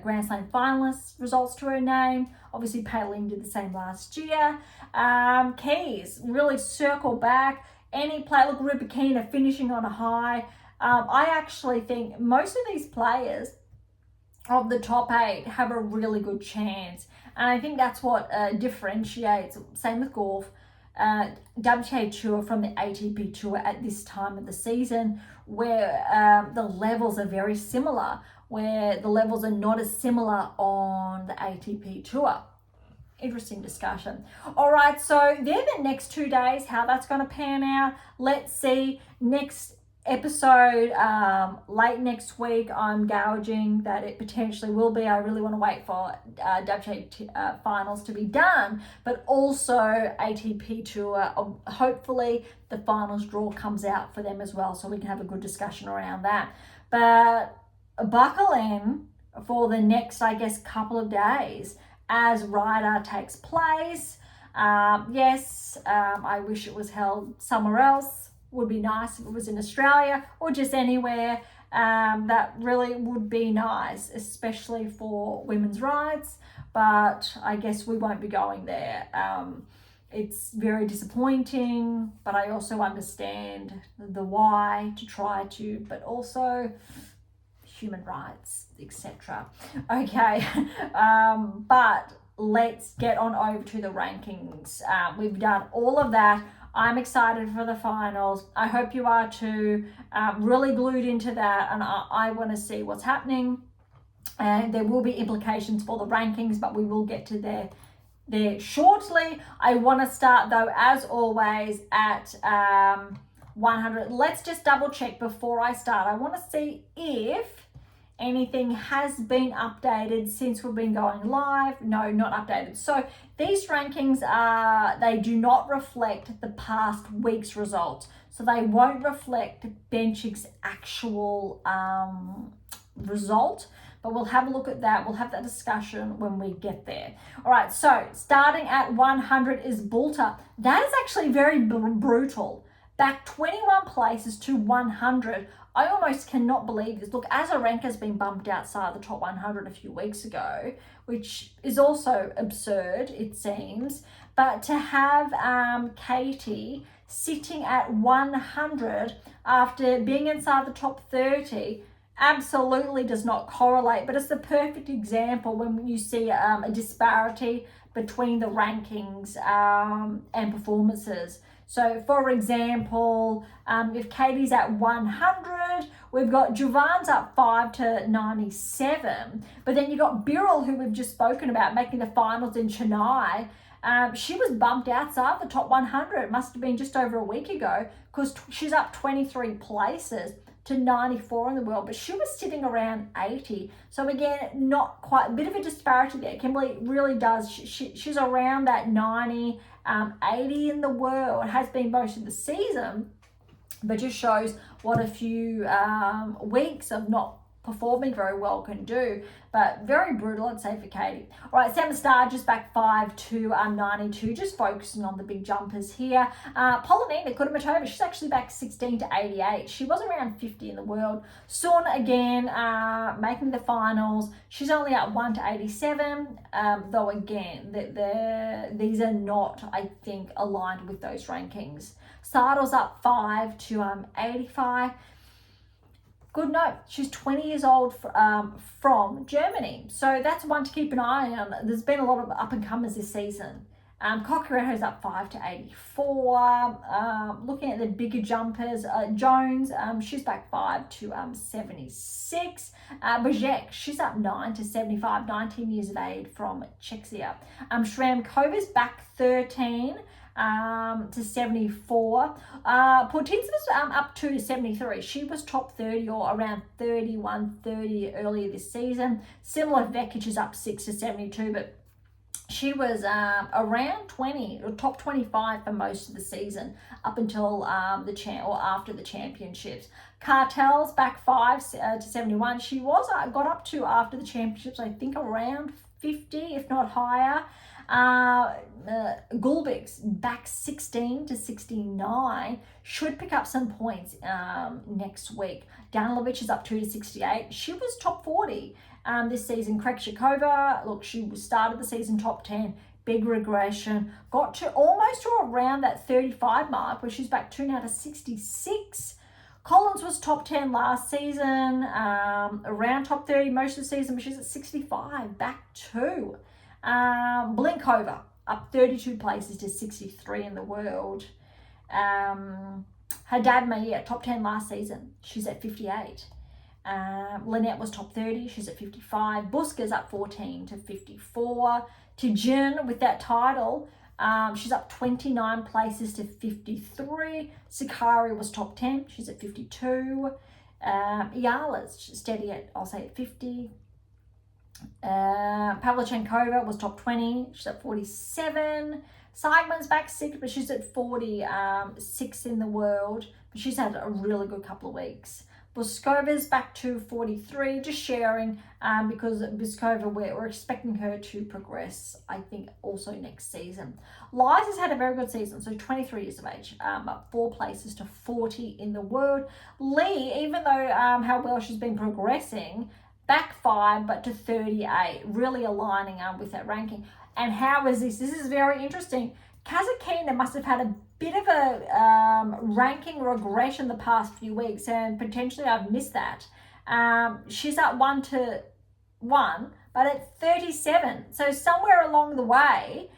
Grand Slam finalists results to her name. Obviously, Paolini did the same last year. Keys really circle back. Any play, look, Rybakina finishing on a high. I actually think most of these players of the top 8 have a really good chance. And I think that's what differentiates, same with Gauff, WTA Tour from the ATP Tour at this time of the season, where the levels are very similar, where the levels are not as similar on the ATP Tour. Interesting discussion. All right, so they're the next 2 days, how that's going to pan out. Let's see. Next episode late next week. I'm gouging that it potentially will be. I really want to wait for WTA Finals to be done, but also ATP Tour. Hopefully the finals draw comes out for them as well, so we can have a good discussion around that. But buckle in for the next, I guess, couple of days as Ryder takes place. Yes, I wish it was held somewhere else. Would be nice if it was in Australia or just anywhere. That really would be nice, especially for women's rights. But I guess we won't be going there. It's very disappointing, but I also understand the why to try to, but also human rights, etc. Okay, but let's get on over to the rankings. We've done all of that. I'm excited for the finals. I hope you are too. Really glued into that, and I want to see what's happening. And there will be implications for the rankings, but we will get to there shortly. I want to start though, as always, at 100. Let's just double check before I start. I want to see if anything has been updated since we've been going live. No, not updated. So these rankings they do not reflect the past week's results. So they won't reflect Benchik's actual result, but we'll have a look at that. We'll have that discussion when we get there. All right, so starting at 100 is Bulter. That is actually very brutal. Back 21 places to 100. I almost cannot believe this. Look, Azarenka's been bumped outside the top 100 a few weeks ago, which is also absurd, it seems. But to have Katie sitting at 100 after being inside the top 30 absolutely does not correlate. But it's the perfect example when you see a disparity between the rankings and performances. So, for example, if Katie's at 100, we've got Juvan's up 5 to 97, but then you've got Birrell, who we've just spoken about, making the finals in Chennai. She was bumped outside the top 100. It must have been just over a week ago, because she's up 23 places to 94 in the world, but she was sitting around 80. So again, not quite, a bit of a disparity there. Kimberly really does. She's around that 90, 80 in the world. It has been most of the season, but just shows what a few weeks of not performing very well can do. But very brutal, I'd say, for Katie. All right, Sam Starr just back 5 to 92, just focusing on the big jumpers here. Polonina Kudermetova, she's actually back 16 to 88. She was around 50 in the world. Sun again, making the finals. She's only at 1 to 87, though again, these are not, I think, aligned with those rankings. Sardo's up 5 to 85. Good note, she's 20 years old from Germany. So that's one to keep an eye on. There's been a lot of up-and-comers this season. Cocchiareto's up 5 to 84. Looking at the bigger jumpers, Jones, she's back 5 to 76. Berge, she's up 9 to 75, 19 years of age from Czechia. Shramkova's back 13 to 74. Portins was up 2 to 73. She was top 30 or around 31, 30 earlier this season. Similar, Vekic is up 6 to 72, but she was around 20 or top 25 for most of the season up until after the championships. Cartel's back 5 to 71. She was got up to after the championships, I think around 50, if not higher. Gulbig's back 16 to 69, should pick up some points next week. Danilovic is up 2 to 68. She was top 40 this season. Krejcikova, look, she started the season top 10. Big regression. Got to almost to around that 35 mark, where she's back 2 now to 66. Collins was top 10 last season, around top 30 most of the season, but she's at 65, back 2. Blinkova up 32 places to 63 in the world. Haddad-Maia, top 10 last season, she's at 58. Lynette was top 30, she's at 55. Buska's up 14 to 54. Tijin with that title, She's up 29 places to 53. Sakari was top 10. She's at 52. Yala's steady at, I'll say, at 50. Pavlyuchenkova was top 20. She's at 47. Seidman's back 6, but she's at 46 in the world. But she's had a really good couple of weeks. Boskova's back to 43, just sharing, because Boskova, we're expecting her to progress, I think, also next season. Liza's had a very good season, so 23 years of age, up 4 places to 40 in the world. Lee, even though how well she's been progressing, back 5, but to 38, really aligning with that ranking. And how is this? This is very interesting. Kazakhina must have had a bit of a ranking regression the past few weeks, and potentially I've missed that. She's at 1 to 1, but at 37. So somewhere along the way,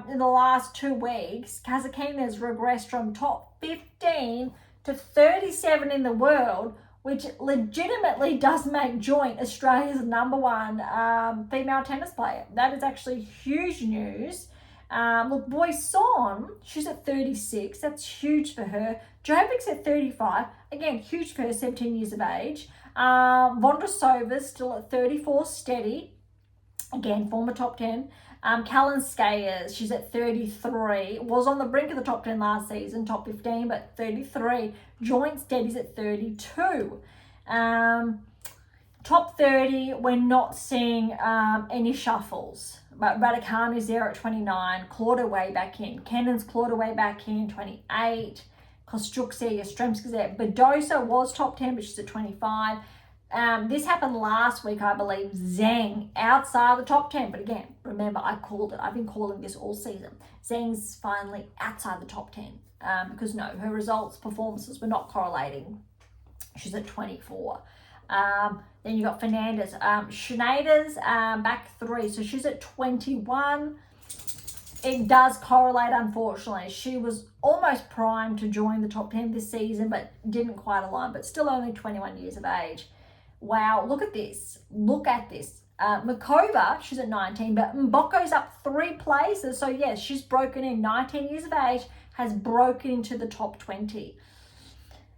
in the last 2 weeks, Kazakhina has regressed from top 15 to 37 in the world, which legitimately does make joint Australia's #1 female tennis player. That is actually huge news. Look, Boisson, she's at 36. That's huge for her. Jovic's at 35. Again, huge for her, 17 years of age. Vondrasova's still at 34, steady. Again, former top 10. Kalinskaya, she's at 33. Was on the brink of the top 10 last season, top 15, but 33. Joint steady's at 32. Top 30, we're not seeing any shuffles. But Raducanu's there at 29. Clawed her way back in. Kendon's clawed her way back in, 28. Kostruk's there. Yastremska's there. Badosa was top 10, but she's at 25. This happened last week, I believe. Zheng outside the top 10. But again, remember, I called it. I've been calling this all season. Zheng's finally outside the top 10. Because no, her results, performances were not correlating. She's at 24. Then you got Fernandez. Schneider's back 3. So she's at 21. It does correlate, unfortunately. She was almost primed to join the top 10 this season, but didn't quite align. But still only 21 years of age. Wow, look at this. Look at this. Makova, she's at 19, but Mboko's up 3 places. So yes, she's broken in. 19 years of age, has broken into the top 20.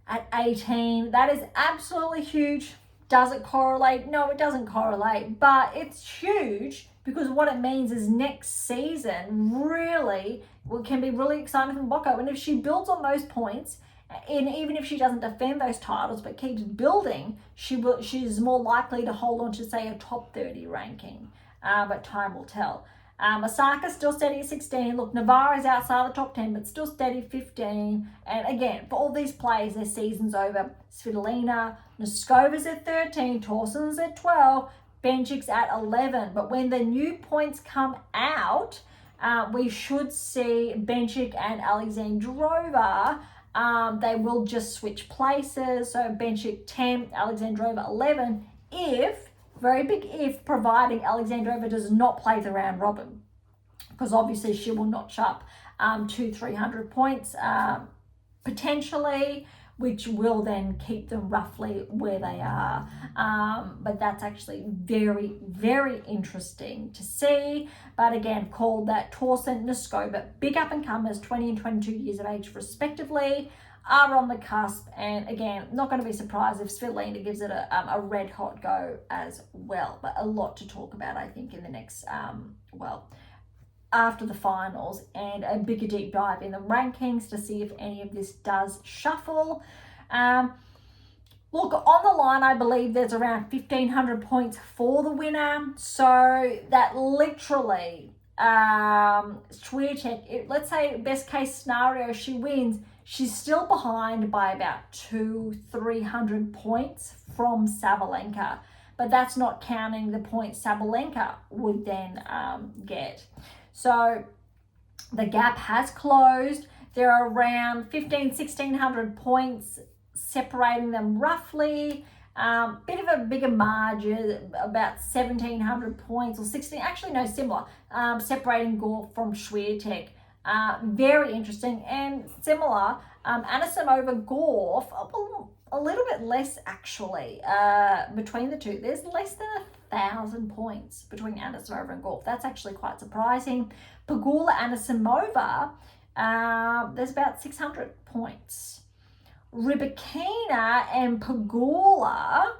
At 18, that is absolutely huge. Does it correlate? No, it doesn't correlate, but it's huge because what it means is next season really can be really exciting for Mboko. And if she builds on those points, and even if she doesn't defend those titles but keeps building, she's more likely to hold on to, say, a top 30 ranking. But time will tell. Osaka's still steady at 16. Look, Navarre is outside the top 10, but still steady 15. And again, for all these players, their season's over. Svitolina, Noskova's at 13, Torsen's at 12, Benchik's at 11. But when the new points come out, we should see Benchik and Alexandrova. They will just switch places. So Benchik 10, Alexandrova 11, if, very big if, providing Alexandrova does not play the round robin, because obviously she will notch up 200-300 points potentially, which will then keep them roughly where they are. But that's actually very, very interesting to see. But again, called that Torsen, Noskova, big up and comers, 20 and 22 years of age respectively, are on the cusp. And again, not going to be surprised if Svitolina gives it a red hot go as well. But a lot to talk about, I think, in the next, after the finals, and a bigger deep dive in the rankings to see if any of this does shuffle. Look, on the line, I believe there's around 1,500 points for the winner. So that literally, Swiatek, let's say best case scenario, she wins, she's still behind by about 200-300 points from Sabalenka. But that's not counting the points Sabalenka would then get. So the gap has closed. There are around 1,600 points separating them roughly. Bit of a bigger margin, about 1,700 points or 16, actually no, similar, separating Gauff from Swiatek. Very interesting and similar. Anisimova, Gauff, a little bit less actually between the two. There's less than 1,000 points between Anisimova and Gauff. That's actually quite surprising. Pegula Anisimova, there's about 600 points. Rybakina and Pegula,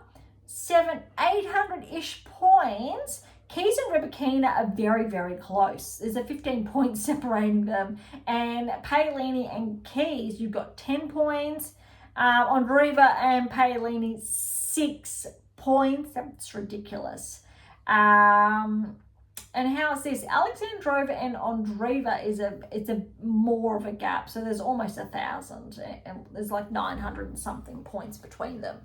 800-ish points. Keys and Rybakina are very, very close. There's a 15 points separating them. And Paolini and Keys, you've got 10 points. Andreeva and Paolini, 6 points. That's ridiculous. And how's this? Alexandrova and Andreeva it's a more of a gap. So there's almost 1,000, and there's like 900 and something points between them.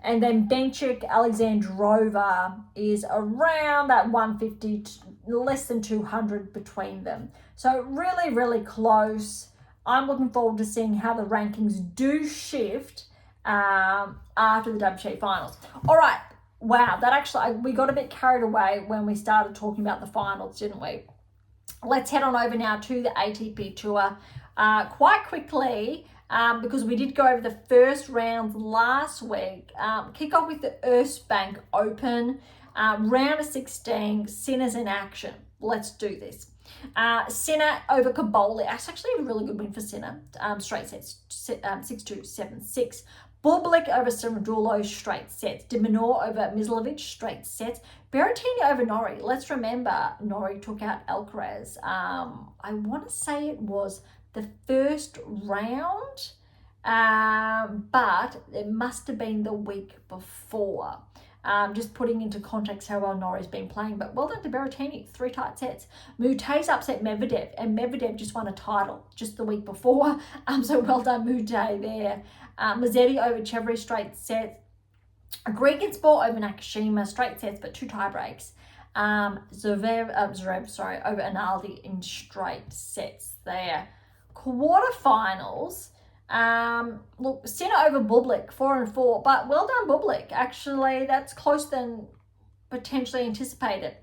And then Bencic, Alexandrova is around that 150, less than 200 between them. So really, really close. I'm looking forward to seeing how the rankings do shift after the WTA Finals. All right. Wow, that actually, we got a bit carried away when we started talking about the finals, didn't we? Let's head on over now to the ATP Tour quite quickly because we did go over the first rounds last week. Kick off with the Erstbank Open, round of 16, Sinner's in action. Let's do this. Sinner over Kaboli. That's actually a really good win for Sinner. Straight sets, 6-2, 7-6. Bublik over Samadulo, straight sets. De Minaur over Mislovic, straight sets. Berrettini over Norrie. Let's remember, Norrie took out Alcaraz. I want to say it was the first round, but it must have been the week before. Just putting into context how well Norrie's been playing. But well done to Berrettini, 3 tight sets. Mutay's upset Medvedev, and Medvedev just won a title just the week before. So well done, Mutay there. Mazzetti over Chevrolet, straight sets. Gregensport over Nakashima, straight sets, but 2 tie breaks. Zverev over Analdi in straight sets there. Quarterfinals. Look, Sinner over Bublik, 4-4, but well done Bublik. Actually, that's closer than potentially anticipated.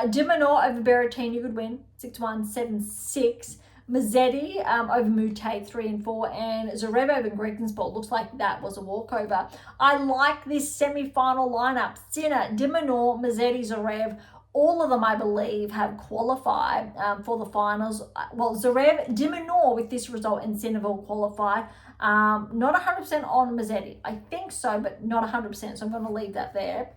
De Minaur over Berrettini, good win, 6-1, 7-6. Mazzetti over Mutay, 3-4, and Zverev over Gregensport. Looks like that was a walkover. I like this semi-final lineup. Sinner, De Minaur, Mazzetti, Zverev. All of them, I believe, have qualified for the finals. Well, Zverev, De Minaur with this result, and Sinner will qualify. Not 100% on Mazzetti. I think so, but not 100%, so I'm going to leave that there.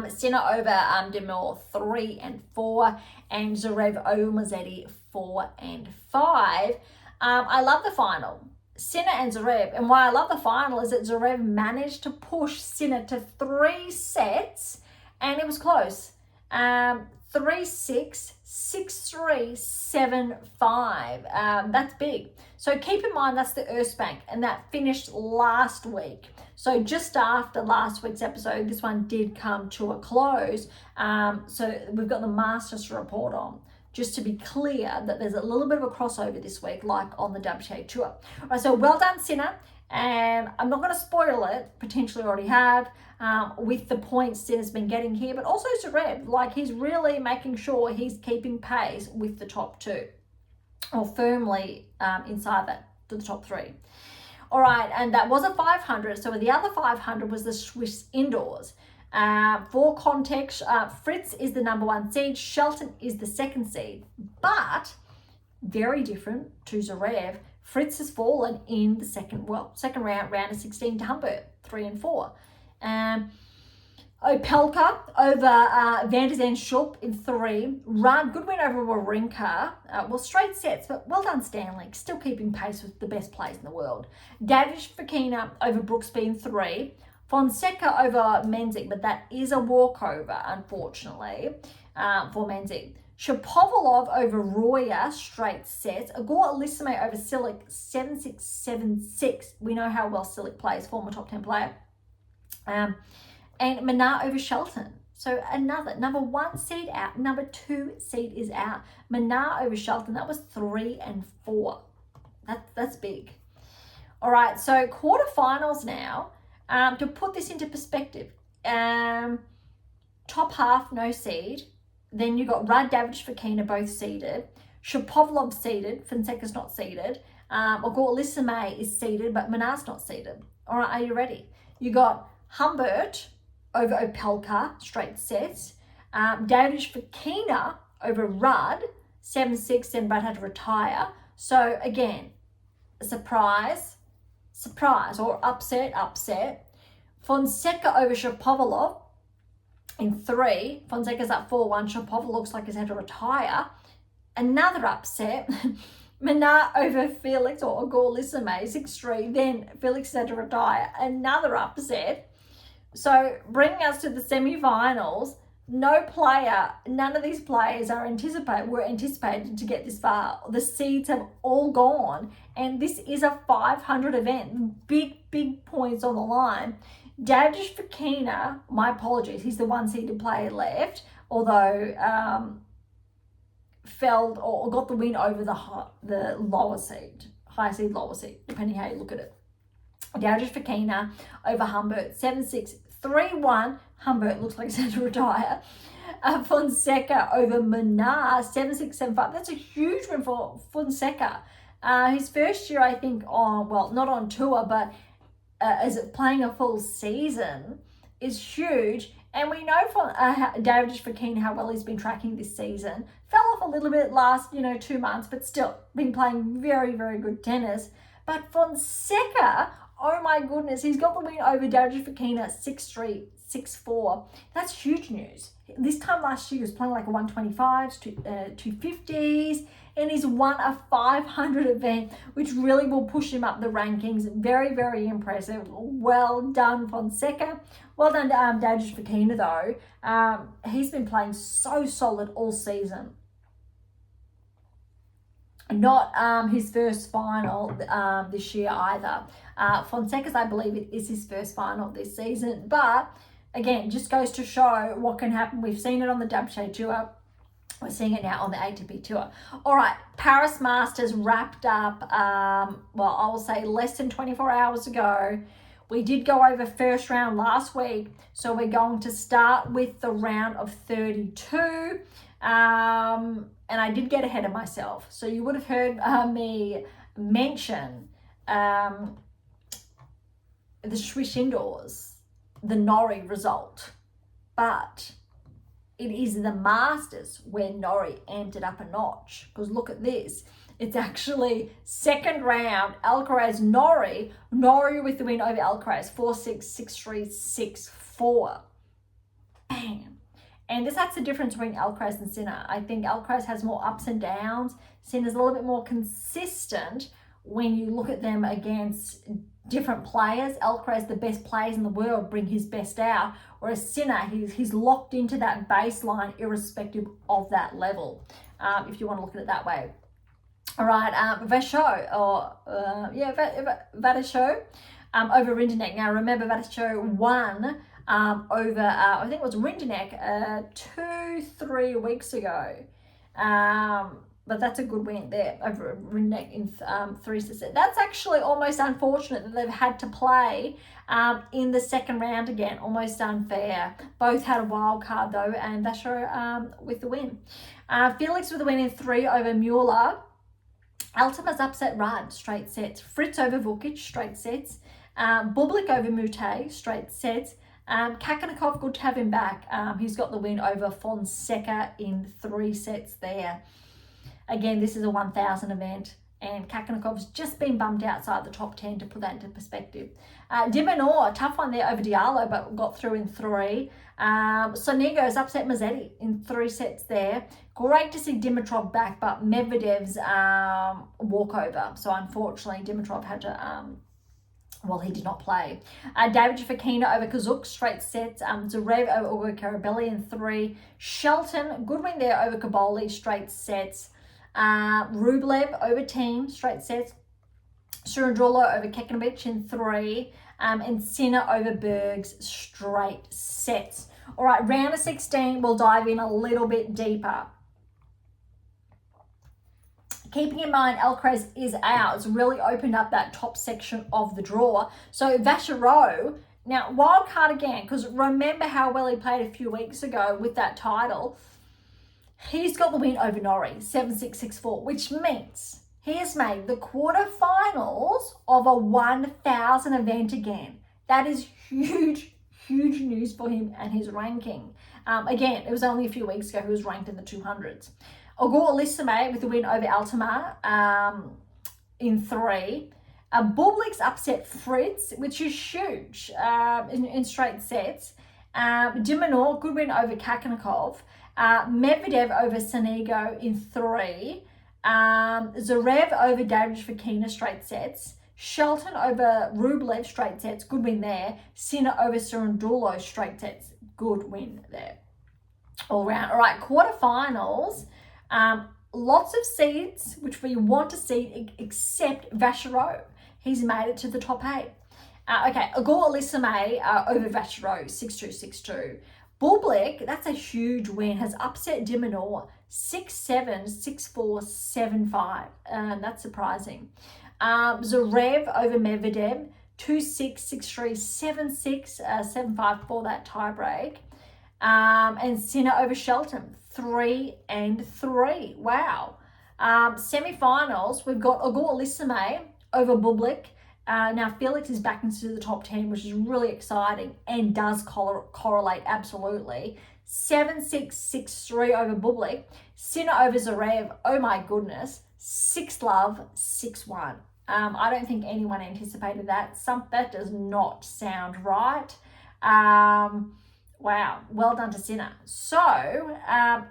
Sinner over De Minaur, 3-4, and Zverev over Mazzetti, 4-5. I love the final. Sinner and Zverev. And why I love the final is that Zverev managed to push Sinner to 3 sets, and it was close. 3-6, 6-3, 7-5. That's big. So keep in mind that's the Erstbank, and that finished last week. So just after last week's episode, this one did come to a close. So we've got the Masters report on. Just to be clear that there's a little bit of a crossover this week, like on the WTA Tour. All right, so well done, Sinner. And I'm not going to spoil it, potentially already have, with the points Sinner's been getting here, but also Zverev, like he's really making sure he's keeping pace with the top 2, or firmly inside that, to the top 3. All right, and that was a 500. So the other 500 was the Swiss indoors. For context, Fritz is the number 1 seed, Shelton is the 2nd seed, but very different to Zverev. Fritz has fallen in the second round of 16 to Humbert, 3-4. Opelka over Van der Zandschulp in 3. Rudd, good win over Wawrinka. Well, straight sets, but well done Stanley, still keeping pace with the best players in the world. Davish Fokina over Brooksby in 3. Fonseca over Menzies, but that is a walkover, unfortunately, for Menzies. Shapovalov over Roya, straight sets. Agor Elisime over Silic, 7-6, 7-6. We know how well Silic plays, former top 10 player. And Menard over Shelton. So another, number 1 seed out, number 2 seed is out. Menard over Shelton, that was 3-4. That's big. All right, so quarterfinals now. To put this into perspective, top half, no seed. Then you got Rudd, Davish, Fokina both seeded. Shapovalov seeded. Fonseca's not seeded. Ogorlissime is seeded, but Minar's not seeded. All right, are you ready? You got Humbert over Opelka, straight sets. Davidovich Fokina over Rudd, 7-6, then Rudd had to retire. So again, surprise, or upset. Fonseca over Shapovalov in 3. Fonseca's up 4-1. Shapovalov looks like he's had to retire. Another upset. Minar over Felix or Ogorlissime, 6-3. Then Felix had to retire. Another upset. So bringing us to the semi-finals, none of these players were anticipated to get this far. The seeds have all gone, and this is a 500 event. Big points on the line. Davidovich Fokina, my apologies, he's the one seeded player left, although fell or got the win over the lower seed, high seed, lower seed, depending how you look at it. Davidovich Fokina over Humbert, 7-6, 3-1. Humbert looks like he's had to retire. Fonseca over Minar, 7-6, 7-5. That's a huge win for Fonseca. His first year, I think, not on tour, but as playing a full season is huge. And we know from Davidovich Fokina how well he's been tracking this season. Fell off a little bit last, 2 months, but still been playing very, very good tennis. But Fonseca, oh my goodness, he's got the win over Davidovich Fokina, 6-3, 6-4. That's huge news. This time last year, he was playing like a 125s, 250s, and he's won a 500 event, which really will push him up the rankings. Very, very impressive. Well done, Fonseca. Well done to Davidovich Fokina, though. He's been playing so solid all season. Not his first final this year either. Fonseca's, I believe, it is his first final this season. But again, just goes to show what can happen. We've seen it on the WTA Tour. We're seeing it now on the ATP Tour. All right, Paris Masters wrapped up, I will say less than 24 hours ago. We did go over first round last week, so we're going to start with the round of 32. And I did get ahead of myself. So you would have heard me mention the Swiss indoors, the Norrie result. But it is the Masters where Norrie amped it up a notch. Because look at this. It's actually second round, Alcaraz, Norrie. Norrie with the win over Alcaraz, 4-6, 6-3, 6-4. Bam. And that's the difference between Alcaraz and Sinner. I think Alcaraz has more ups and downs. Sinner's a little bit more consistent when you look at them against different players. Alcaraz, the best players in the world, bring his best out. Whereas Sinner, he's locked into that baseline irrespective of that level, if you want to look at it that way. All right, Vasho, Vadasho over Rinderknech. Now, remember, Vadasho won over, I think it was Rinderknech 2-3 weeks ago. But that's a good win there over Rinderknech in 3 sets. That's actually almost unfortunate that they've had to play in the second round again. Almost unfair. Both had a wild card though, and Vasho with the win. Felix with the win in 3 over Mueller. Altima's upset Rudd, straight sets. Fritz over Vukic, straight sets. Bublik over Mute, straight sets. Kakanakov, good to have him back. He's got the win over Fonseca in 3 sets there. Again, this is a 1,000 event, and Kakanakov's just been bumped outside the top 10 to put that into perspective. Dimonor, tough one there over Diallo, but got through in 3. Sonego's upset Mazzetti in 3 sets there. Great to see Dimitrov back, but Medvedev's walkover. So unfortunately, Dimitrov had to, he did not play. Davidovich Fokina over Kazuk, straight sets. Zverev over Ugo Carabelli in 3. Shelton, good win there over Kaboli, straight sets. Rublev over Team, straight sets. Surendrolo over Kekanovic in 3. And Sinner over Bergs, straight sets. All right, round of 16, we'll dive in a little bit deeper. Keeping in mind, Alcaraz is out. It's really opened up that top section of the draw. So Vachereau, now wild card again, because remember how well he played a few weeks ago with that title. He's got the win over Norrie, 7-6, 6-4, which means He has made the quarterfinals of a 1,000 event again. That is huge, huge news for him and his ranking. Again, it was only a few weeks ago he was ranked in the 200s. Ogor Elisame with the win over Altamar in 3. Bublik's upset Fritz, which is huge in straight sets. Dimonor, good win over Kakanakov. Medvedev over Sanigo in 3. Zverev over Davidovich straight sets. Shelton over Rublev straight sets, good win there. Sinner over Cerundolo straight sets, good win there. All round. All right, quarterfinals. Lots of seeds, which we want to see, except Vachereau. He's made it to the top 8. Okay, Ogor Elisame over Vachereau, 6-2, 6-2. Bublik, that's a huge win, has upset Dimonor, 6-7, 6-4, 7-5. That's surprising. Zverev over Medvedev, 2-6, 6-3, 7-6, 7-5 for that tiebreak. And Sinner over Shelton, 3-3. Wow. Semi-finals, we've got Ogor Elisame over Bublik. Now Felix is back into the top 10, which is really exciting and does correlate absolutely. 7-6, 6-3 over Bublik. Sinner over Zverev, oh my goodness, 6-love, 6-1. I don't think anyone anticipated that. That does not sound right. Wow, well done to Sinner. So,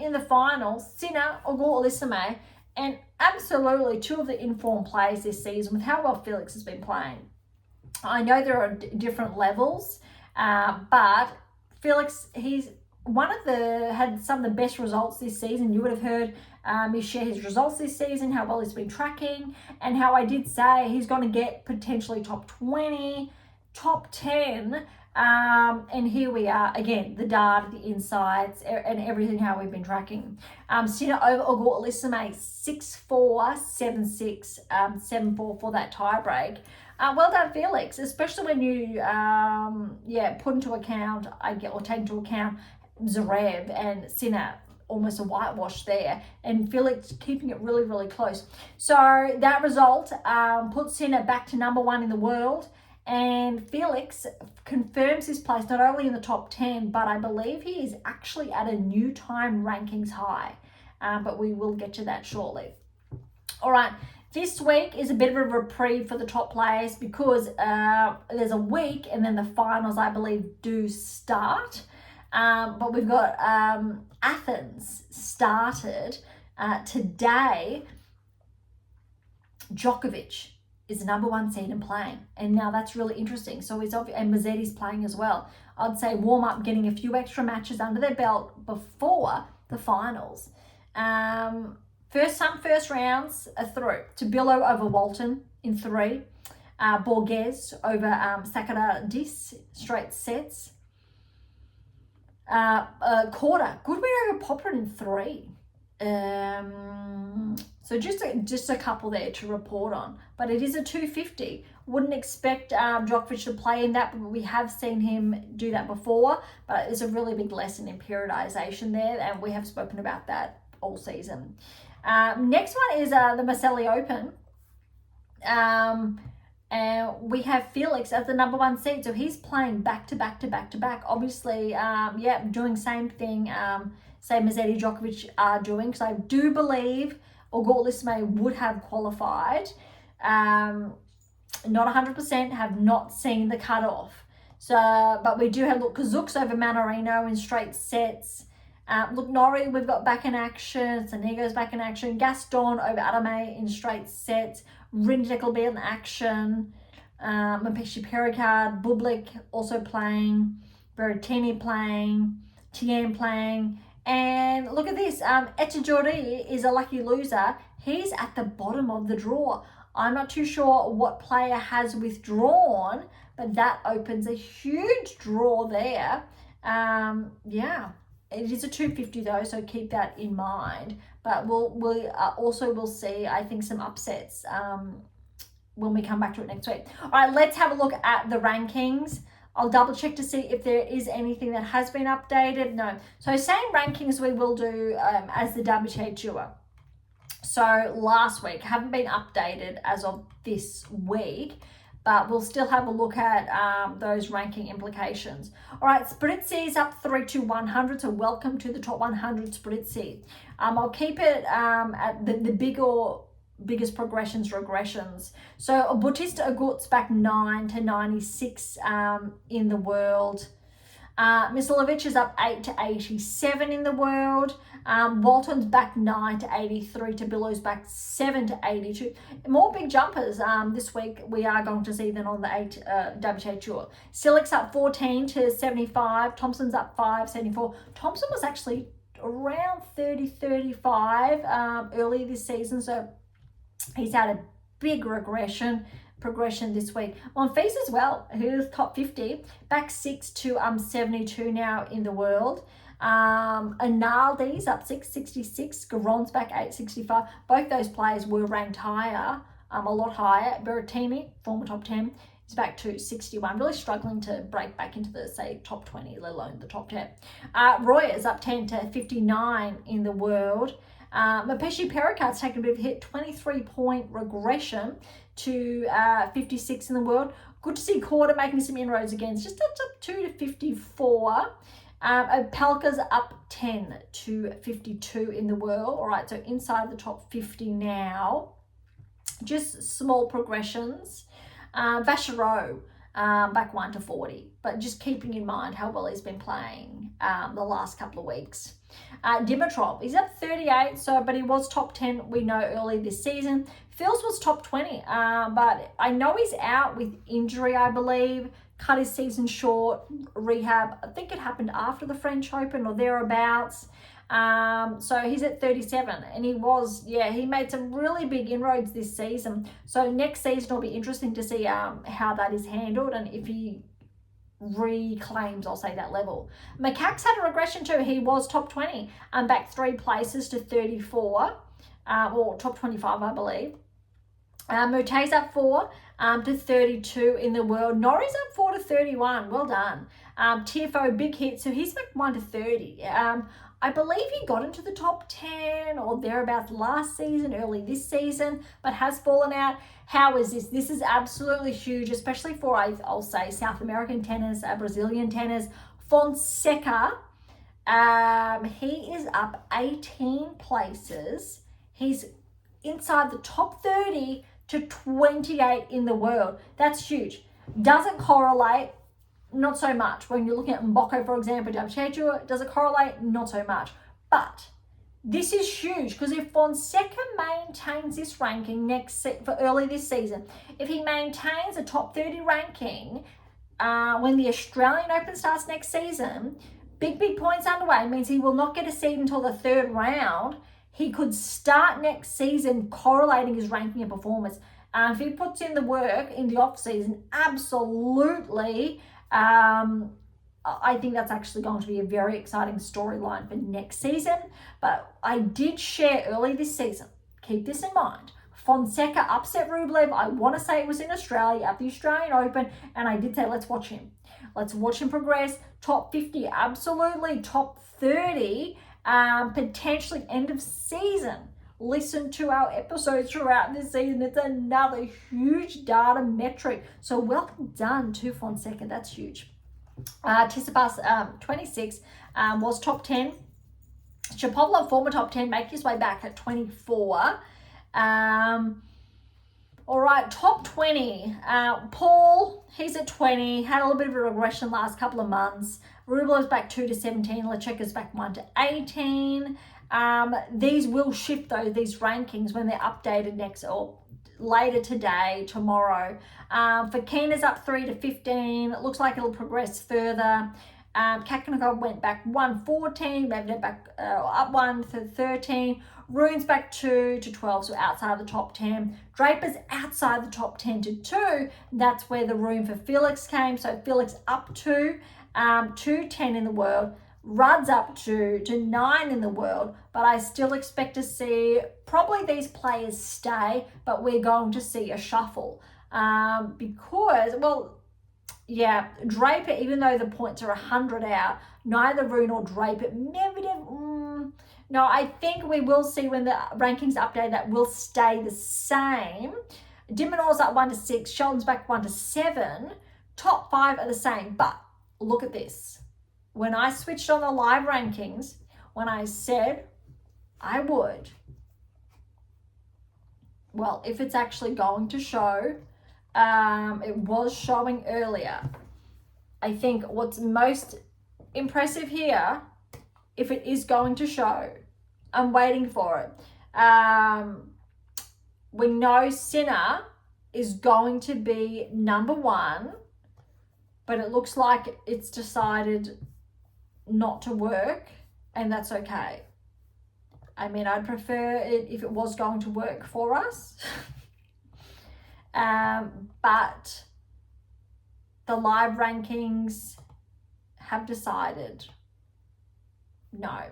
in the final, Sinner, Ogor Elisame, and absolutely two of the informed players this season with how well Felix has been playing. I know there are different levels, but Felix, he's had some of the best results this season. You would have heard me share his results this season, how well he's been tracking, and how I did say he's going to get potentially top 20, top 10. And here we are again, the data, the insights, and everything how we've been tracking. Sinner over Ogor Elisame, 6-4, 7-6, 7-4 for that tiebreak. Well done, Felix, especially when you put into account, take into account Zverev and Sinner, almost a whitewash there, and Felix keeping it really, really close. So that result puts Sinner back to number 1 in the world. And Felix confirms his place not only in the top 10, but I believe he is actually at a new time rankings high. But we will get to that shortly. All right, this week is a bit of a reprieve for the top players because there's a week and then the finals, I believe, do start. But we've got Athens started today. Djokovic is the number 1 seed and playing. And now that's really interesting. So he's and Mazzetti's playing as well. I'd say warm up, getting a few extra matches under their belt before the finals. First rounds are through. Tabilo over Walton in 3. Borges over Sakaradis, straight sets. Korda, good win over Popper in 3. So just a couple there to report on, but it is a 250. Wouldn't expect Djokovic to play in that, but we have seen him do that before. But it's a really big lesson in periodization there, and we have spoken about that all season. Next one is the Moselle Open, and we have Felix as the number 1 seed, so he's playing back to back to back to back. Obviously, doing same thing. Same as Eddie Djokovic are doing, because I do believe Ogor Elisame would have qualified. Not 100%, have not seen the cutoff. So, but we do have, Kazuk's over Manorino in straight sets. Nori, we've got back in action. Sanigo's back in action. Gaston over Adame in straight sets. Rindic will be in action. Mapeshi Pericard, Bublik also playing. Berrettini playing. Tien playing. And look at this, Etijori is a lucky loser. He's at the bottom of the draw. I'm not too sure what player has withdrawn, but that opens a huge draw there. It is a 250 though, so keep that in mind. But we'll see, I think, some upsets when we come back to it next week. All right, let's have a look at the rankings. I'll double check to see if there is anything that has been updated. No. So same rankings we will do as the WTA Tour. So last week, haven't been updated as of this week, but we'll still have a look at those ranking implications. All right, Spritzi is up 3 to 100, so welcome to the top 100, Spritzi. I'll keep it at the biggest regressions. So Bautista Agut's back 9 to 96 in the world. Mislovic is up 8 to 87 in the world. Walton's back 9 to 83. Tabillo's back 7 to 82. More big jumpers this week we are going to see than on the WTA Tour. Silik's up 14 to 75. Thompson's up 5, 74. Thompson was actually around 30, 35 earlier this season, so he's had a big progression this week. Monfils as well, who's top 50, back 6 to 72 now in the world. Analdi's up 666. Garon's back 865. Both those players were ranked higher, a lot higher. Berrettini, former top 10, is back to 61. Really struggling to break back into the, say, top 20, let alone the top 10. Roy is up 10 to 59 in the world. Mapeshi Pericard's taken a bit of a hit, 23-point regression to 56 in the world. Good to see Korda making some inroads again. It's just up 2 to 54. Pelka's up 10 to 52 in the world. All right, so inside the top 50 now. Just small progressions. Vachereau, back 1 to 40. But just keeping in mind how well he's been playing the last couple of weeks. Dimitrov, he's up 38, but he was top 10, we know, early this season. Fils was top 20, but I know he's out with injury, I believe. Cut his season short, rehab. I think it happened after the French Open or thereabouts. So he's at 37, and he made some really big inroads this season. So next season will be interesting to see how that is handled and if he reclaims, I'll say, that level. Macaque's had a regression too. He was top 20 and back 3 places to 34, or top 25, I believe. Moutet's up 4 to 32 in the world. Norrie's up 4 to 31. Well done. Tiafoe, big hit. So he's back 1 to 30. I believe he got into the top 10 or thereabouts last season, early this season, but has fallen out. How is this? This is absolutely huge, especially for, I'll say, South American tennis, Brazilian tennis. Fonseca, he is up 18 places. He's inside the top 30 to 28 in the world. That's huge. Doesn't correlate, not so much. When you're looking at Mboko, for example, WTA Tour, does it correlate? Not so much. But this is huge because if Fonseca maintains this ranking for early this season, if he maintains a top 30 ranking when the Australian Open starts next season, big points underway, means he will not get a seed until the 3rd round. He could start next season correlating his ranking and performance. If he puts in the work in the off season, absolutely, I think that's actually going to be a very exciting storyline for next season. But I did share early this season, keep this in mind, Fonseca upset Rublev. I want to say it was in Australia at the Australian Open, and I did say, let's watch him. Let's watch him progress. Top 50, absolutely. Top 30, potentially end of season. Listen to our episodes throughout this season. It's another huge data metric. So well done to Fonseca. That's huge. Tsitsipas, 26, was top 10. Shapovalov, former top 10, make his way back at 24. All right, top 20. Paul, he's at 20. Had a little bit of a regression last couple of months. Rublev's back 2 to 17. Lecheka's back 1 to 18. These will shift though, these rankings, when they're updated next or later today, tomorrow. Fakina's up 3 to 15. It looks like it'll progress further. Kakanakov went back 114, Medvedev back up 1 to 13. Rune's back 2 to 12, so outside of the top 10. Draper's outside the top 10 to 2. That's where the room for Felix came. So Felix up 2 to 10 in the world. Rudd's up to 9 in the world, but I still expect to see probably these players stay, but we're going to see a shuffle because, well, yeah, Draper, even though the points are 100 out, neither Rune or Draper, Medvedev, No, I think we will see when the rankings update that will stay the same. De Minaur's at 1 to 6, Sheldon's back 1 to 7. Top 5 are the same, but look at this. When I switched on the live rankings, when I said I would, well, if it's actually going to show, it was showing earlier. I think what's most impressive here, if it is going to show, I'm waiting for it. We know Sinner is going to be number 1, but it looks like it's decided not to work, and that's okay. I mean, I'd prefer it if it was going to work for us. But the live rankings have decided no.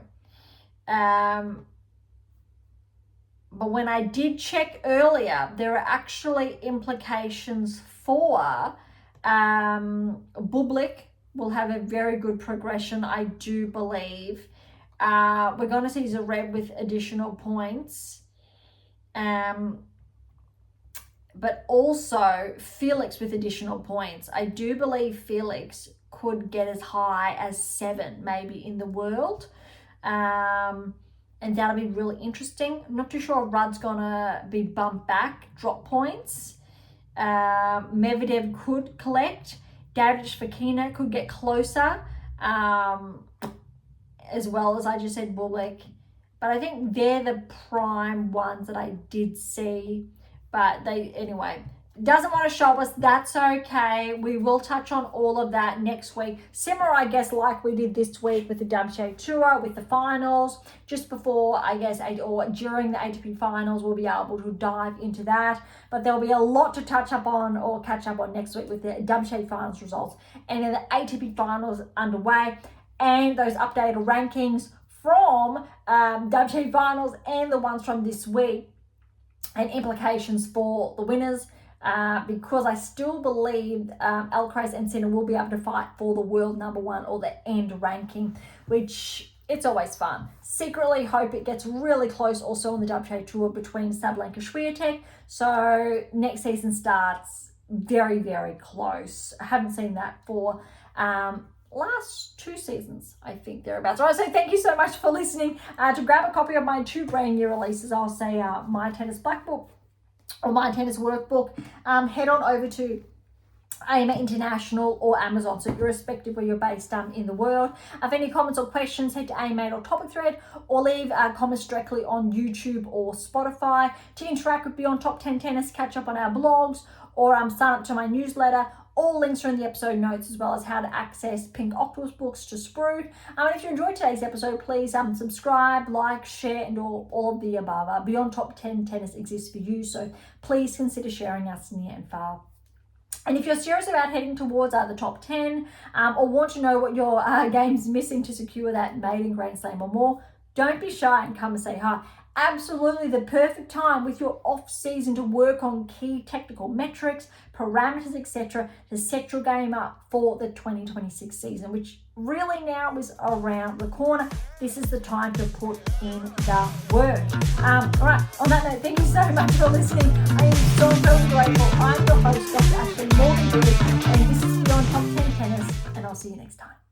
But when I did check earlier, there are actually implications for Bublik will have a very good progression, I do believe. We're going to see Zverev with additional points. But also Felix with additional points. I do believe Felix could get as high as 7 maybe in the world. And that'll be really interesting. I'm not too sure if Rudd's gonna be bumped back, drop points. Medvedev could collect. Davidovich Fokina could get closer, as well as I just said Bublik. But I think they're the prime ones that I did see. But anyway, doesn't want to show us, that's okay. We will touch on all of that next week. Similar, I guess, like we did this week with the WTA Tour, with the finals. Just before, I guess, or during the ATP finals, we'll be able to dive into that. But there'll be a lot to touch up on or catch up on next week with the WTA finals results. And then the ATP finals underway and those updated rankings from WTA finals and the ones from this week and implications for the winners. Because I still believe Alcaraz and Sinner will be able to fight for the world number 1 or the end ranking, which it's always fun. Secretly hope it gets really close also on the WTA Tour between Sabalenka Swiatek. So next season starts very, very close. I haven't seen that for last 2 seasons, I think thereabouts. All right, so thank you so much for listening. To grab a copy of my 2 brand new releases, I'll say My Tennis Black Book or My Tennis Workbook, head on over to AM8 International or Amazon, so irrespective where you're based in the world. If any comments or questions, head to AM8 or Topic Thread, or leave comments directly on YouTube or Spotify. To interact with Beyond Top 10 Tennis, catch up on our blogs, or sign up to my newsletter. All links are in the episode notes, as well as how to access Pink Octopus books to Sprue. And if you enjoyed today's episode, please subscribe, like, share, and all of the above. Beyond Top 10 Tennis exists for you, so please consider sharing us near and far. And if you're serious about heading towards the top 10 or want to know what your game's missing to secure that maiden Grand Slam or more, don't be shy and come and say hi. Absolutely the perfect time with your off season to work on key technical metrics, parameters, etc. to set your game up for the 2026 season, which really now is around the corner. This is the time to put in the work. All right, on that note, thank you so much for listening. I am so grateful. I'm your host, Dr. Ashley Morgan, and this is Beyond Top 10 Tennis, and I'll see you next time.